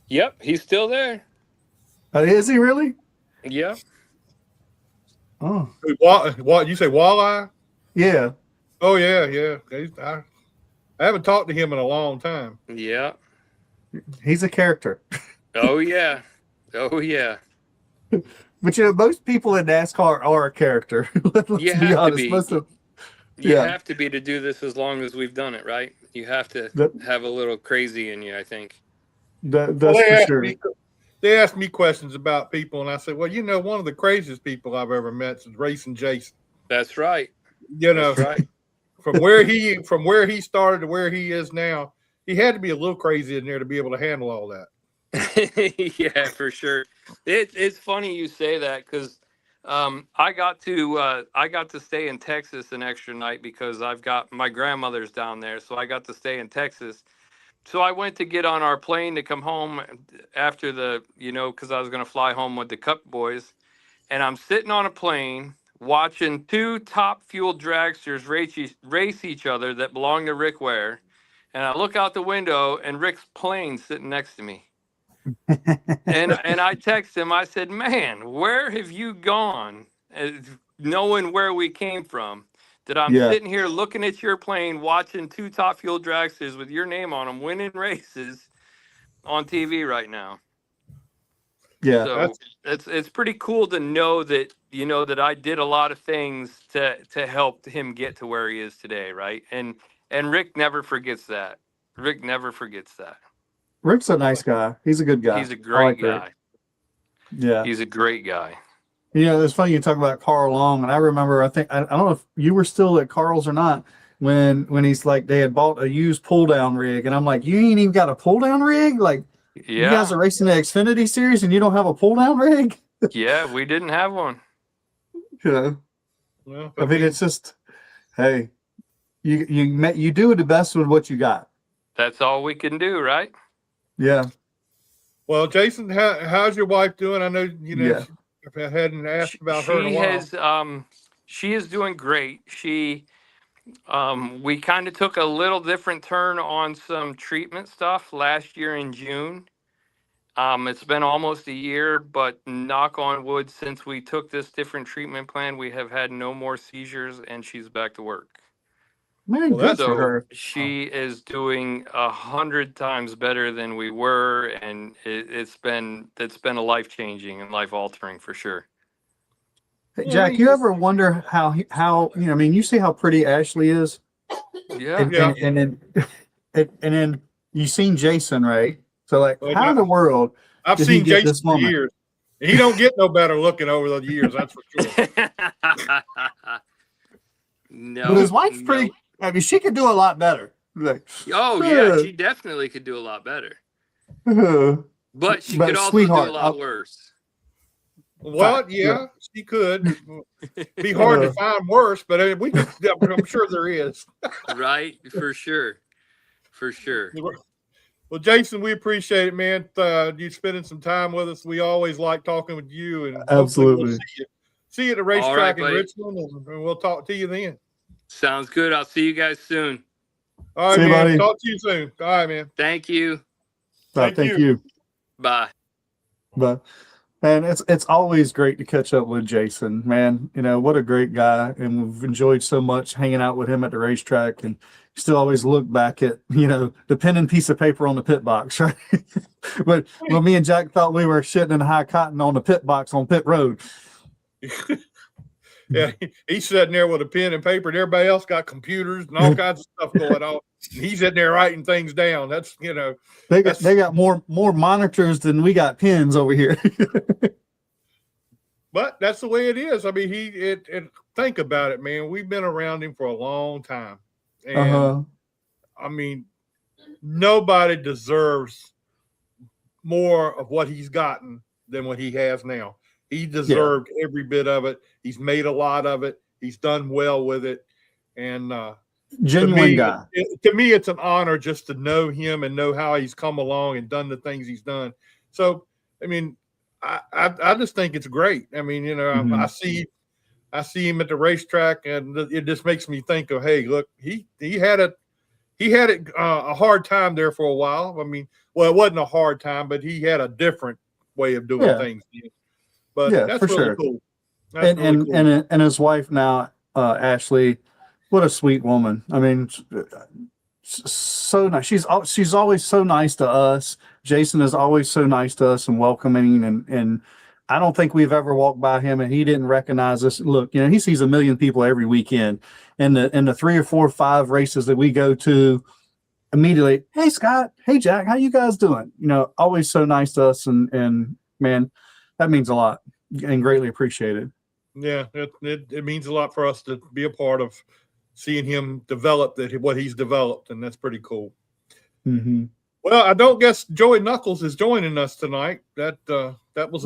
Yep, he's still there. Is he really? Yeah. Oh. What you say, Walleye? Yeah. Oh yeah. I haven't talked to him in a long time. Yeah. He's a character. Oh yeah. Oh yeah. But most people in NASCAR are a character. Let's you be honest. You have to be to do this as long as we've done it, right? You have to have a little crazy in you, I think. That's for sure. They asked me questions about people, and I said, well, one of the craziest people I've ever met is Racing Jason. That's right. That's right. from where he started to where he is now, he had to be a little crazy in there to be able to handle all that. Yeah, for sure. It's funny you say that because I got to stay in Texas an extra night because I've got my grandmother's down there, so I got to stay in Texas. So I went to get on our plane to come home after because I was going to fly home with the Cup boys, and I'm sitting on a plane watching 2 top fuel dragsters race each other that belong to Rick Ware, and I look out the window and Rick's plane sitting next to me. and I text him. I said, "Man, where have you gone? Knowing where we came from, that I'm sitting here looking at your plane, watching 2 top fuel dragsters with your name on them winning races on TV right now." Yeah, so it's pretty cool to know that that I did a lot of things to help him get to where he is today, right? And Rick never forgets that. Rick never forgets that. Rick's a nice guy. He's a good guy. He's a I great like Rick. guy. Yeah. He's a great guy. You know, it's funny you talk about Carl Long, and I remember, I don't know if you were still at Carl's or not, when he's like, they had bought a used pull down rig, and I'm like, you ain't even got a pull down rig? Like, you Yeah. guys are racing the Xfinity series and you don't have a pull down rig? Yeah, we didn't have one. You know, Well, I mean, it's just, hey, you do the best with what you got. That's all we can do, right? Yeah. Well, Jason, how's your wife doing? I know, you know, Yeah. I hadn't asked about her in a while. She is doing great. We kind of took a little different turn on some treatment stuff last year in June. It's been almost a year, but knock on wood, since we took this different treatment plan, we have had no more seizures, and she's back to work. Man, good for So her. she is doing 100 times better than we were, and it's been a life changing and life altering for sure. Hey, Jack, you ever wonder how you know, I mean, you see how pretty Ashley is? Yeah. And then you seen Jason, right? So like, Well, how in the world I've did he seen get Jason this for woman? years. He don't get no better looking over the years, that's for sure. No, But his wife's pretty. I mean, she could do a lot better. Like, Oh yeah, she definitely could do a lot better, but she But could also sweetheart, do a lot worse. Well, yeah, she could. Be hard to find worse, but I'm sure there is. Right, for sure. Well, Jason, we appreciate it, man. You spending some time with us. We always like talking with you, and hopefully Absolutely. we'll see you at the racetrack right, in buddy. Richmond, and we'll talk to you then. Sounds good. I'll see you guys soon. All right, See you, man. buddy. Talk to you soon. All right, man. Thank you. Thank Thank you. Bye. But man, it's always great to catch up with Jason, man. You know, what a great guy, and we've enjoyed so much hanging out with him at the racetrack, and still always look back at, you know, the pen and piece of paper on the pit box, right? But when me and Jack thought we were shitting in high cotton on the pit box on pit road. Yeah, he's sitting there with a pen and paper, and everybody else got computers and all kinds of stuff going on. He's sitting there writing things down. That's, you know, They got more monitors than we got pens over here. but that's the way it is. I mean, think about it, man. We've been around him for a long time, and I mean, nobody deserves more of what he's gotten than what he has now. He deserved every bit of it. He's made a lot of it. He's done well with it. And Genuine guy. To me, it's an honor just to know him and know how he's come along and done the things he's done. So, I mean, I just think it's great. I mean, you know, I see him at the racetrack, and it just makes me think of, hey, look, he had it a hard time there for a while. I mean, well, it wasn't a hard time, but he had a different way of doing things. But that's for really sure. cool. And his wife now, Ashley, what a sweet woman. I mean, so nice. She's always so nice to us. Jason is always so nice to us and welcoming, and I don't think we've ever walked by him and he didn't recognize us. Look, you know, he sees a million people every weekend, and the 3 or 4 or 5 races that we go to, immediately, hey Scott, hey Jack, how you guys doing? You know, always so nice to us, and man, that means a lot and greatly appreciated. Yeah, it means a lot for us to be a part of seeing him develop what he's developed, and that's pretty cool. Mm-hmm. Well, I don't guess Joey Knuckles is joining us tonight. That was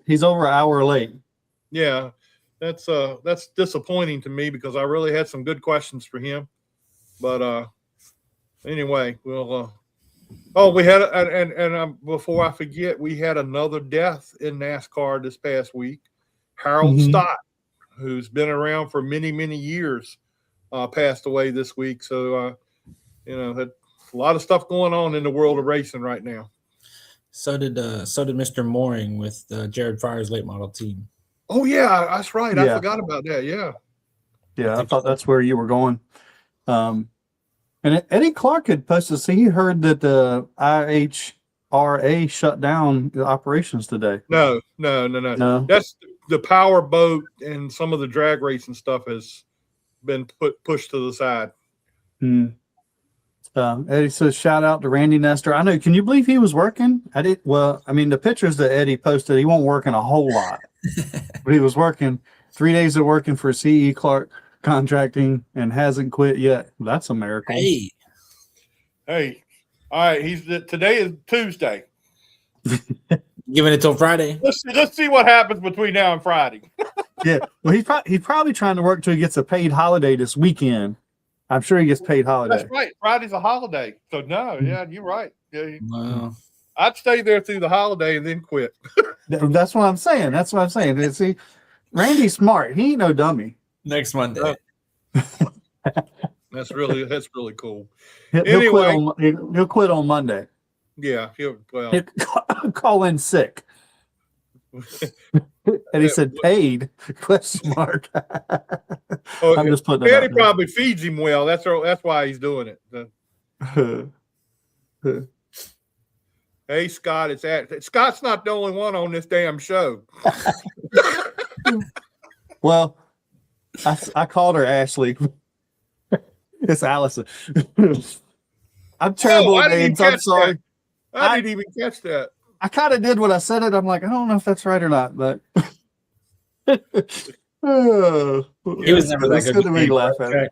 he's over an hour late. Yeah, that's disappointing to me because I really had some good questions for him. But anyway, we'll. We had before I forget, we had another death in NASCAR this past week. Harold Stott, who's been around for many, many years, passed away this week. So, you know, a lot of stuff going on in the world of racing right now. So did Mr. Mooring with Jared Fryer's late model team. Oh yeah, that's right. Yeah. I forgot about that. Yeah. Yeah, I thought that's where you were going. And Eddie Clark had posted, he heard that the IHRA shut down the operations today. No. That's the power boat, and some of the drag racing stuff has been pushed to the side. Eddie says, shout out to Randy Nestor. I know. Can you believe he was working? I did. Well, I mean, the pictures that Eddie posted, he won't working a whole lot, but he was working 3 days of working for CE Clark Contracting and hasn't quit yet. That's a miracle. Hey, all right. Today is Tuesday. Giving it till Friday. Let's see what happens between now and Friday. Yeah. Well, he's probably trying to work till he gets a paid holiday this weekend. I'm sure he gets paid holiday. That's right. Friday's a holiday. So no, yeah, you're right. Yeah, Wow. I'd stay there through the holiday and then quit. That's what I'm saying. That's what I'm saying. See, Randy's smart. He ain't no dummy. Next Monday. That's really cool. He'll quit on Monday. Yeah, he'll call in sick. And he said paid ? I'm just putting it Eddie out probably feeds him well. That's why he's doing it. Hey, Scott, Scott's not the only one on this damn show. Well, I called her Ashley. It's Allison. I'm terrible at names. I'm sorry. I didn't even catch that. I kind of did when I said it. I'm like, I don't know if that's right or not, but he was never that good to me. Laugh at it.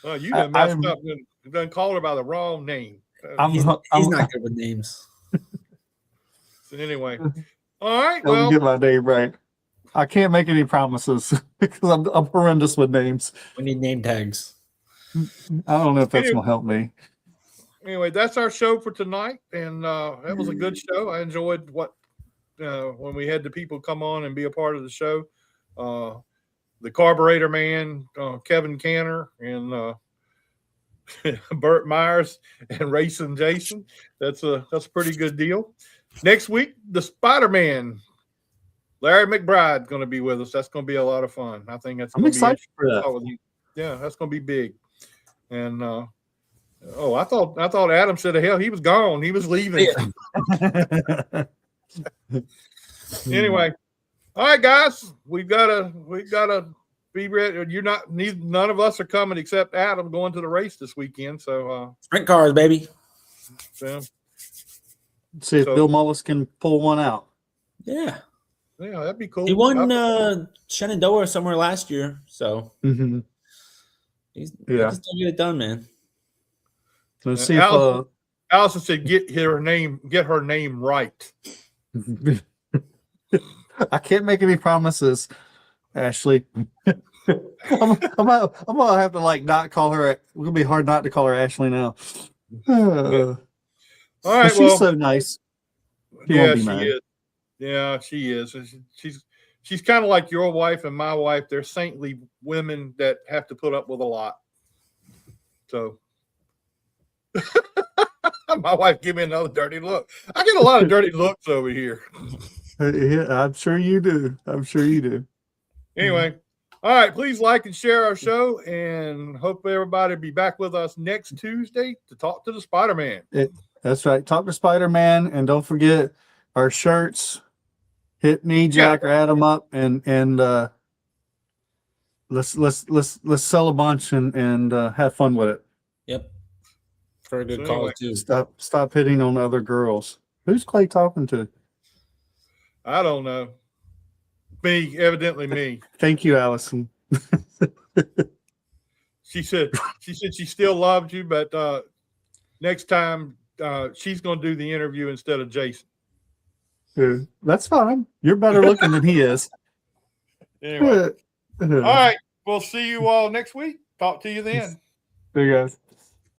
Oh, you done messed up. You done called her by the wrong name. He's not good with names. So anyway, all right. Well, Well, get my name right. I can't make any promises because I'm horrendous with names. We need name tags. I don't know if that's gonna help me. anyway, that's our show for tonight, and that was a good show. I enjoyed when we had the people come on and be a part of the show. The Carburetor Man, Kevin Canter, and Burt Myers and Racing Jason. That's a pretty good deal. Next week, the Spider-Man, Larry McBride, going to be with us. That's going to be a lot of fun. I think that's. I'm excited for that. Yeah, that's going to be big. And I thought Adam said, hell, he was gone. He was leaving. Anyway, all right, guys, we gotta be ready. None of us are coming except Adam going to the race this weekend. So sprint cars, baby. See if Bill Mullis can pull one out. Yeah, that'd be cool. He won Shenandoah somewhere last year, so he can still get it done, man. Let's see Allison said, get her name right. I can't make any promises, Ashley. I'm gonna have to not call her. It's gonna be hard not to call her Ashley now. All right, she's so nice. She is. Yeah, she is. She's kind of like your wife and my wife. They're saintly women that have to put up with a lot. So my wife gave me another dirty look. I get a lot of dirty looks over here. Yeah, I'm sure you do. Anyway, all right. Please like and share our show, and hope everybody be back with us next Tuesday to talk to the Spider-Man. That's right. Talk to Spider-Man, and don't forget our shirts. Hit me, Jack, or Adam up, and let's sell a bunch and have fun with it. Yep. For a good cause too. Stop hitting on other girls. Who's Clay talking to? I don't know. Me, evidently me. Thank you, Allison. She said she still loved you, but next time she's going to do the interview instead of Jason. That's fine. You're better looking than he is. Anyway, all right. We'll see you all next week. Talk to you then. See you guys.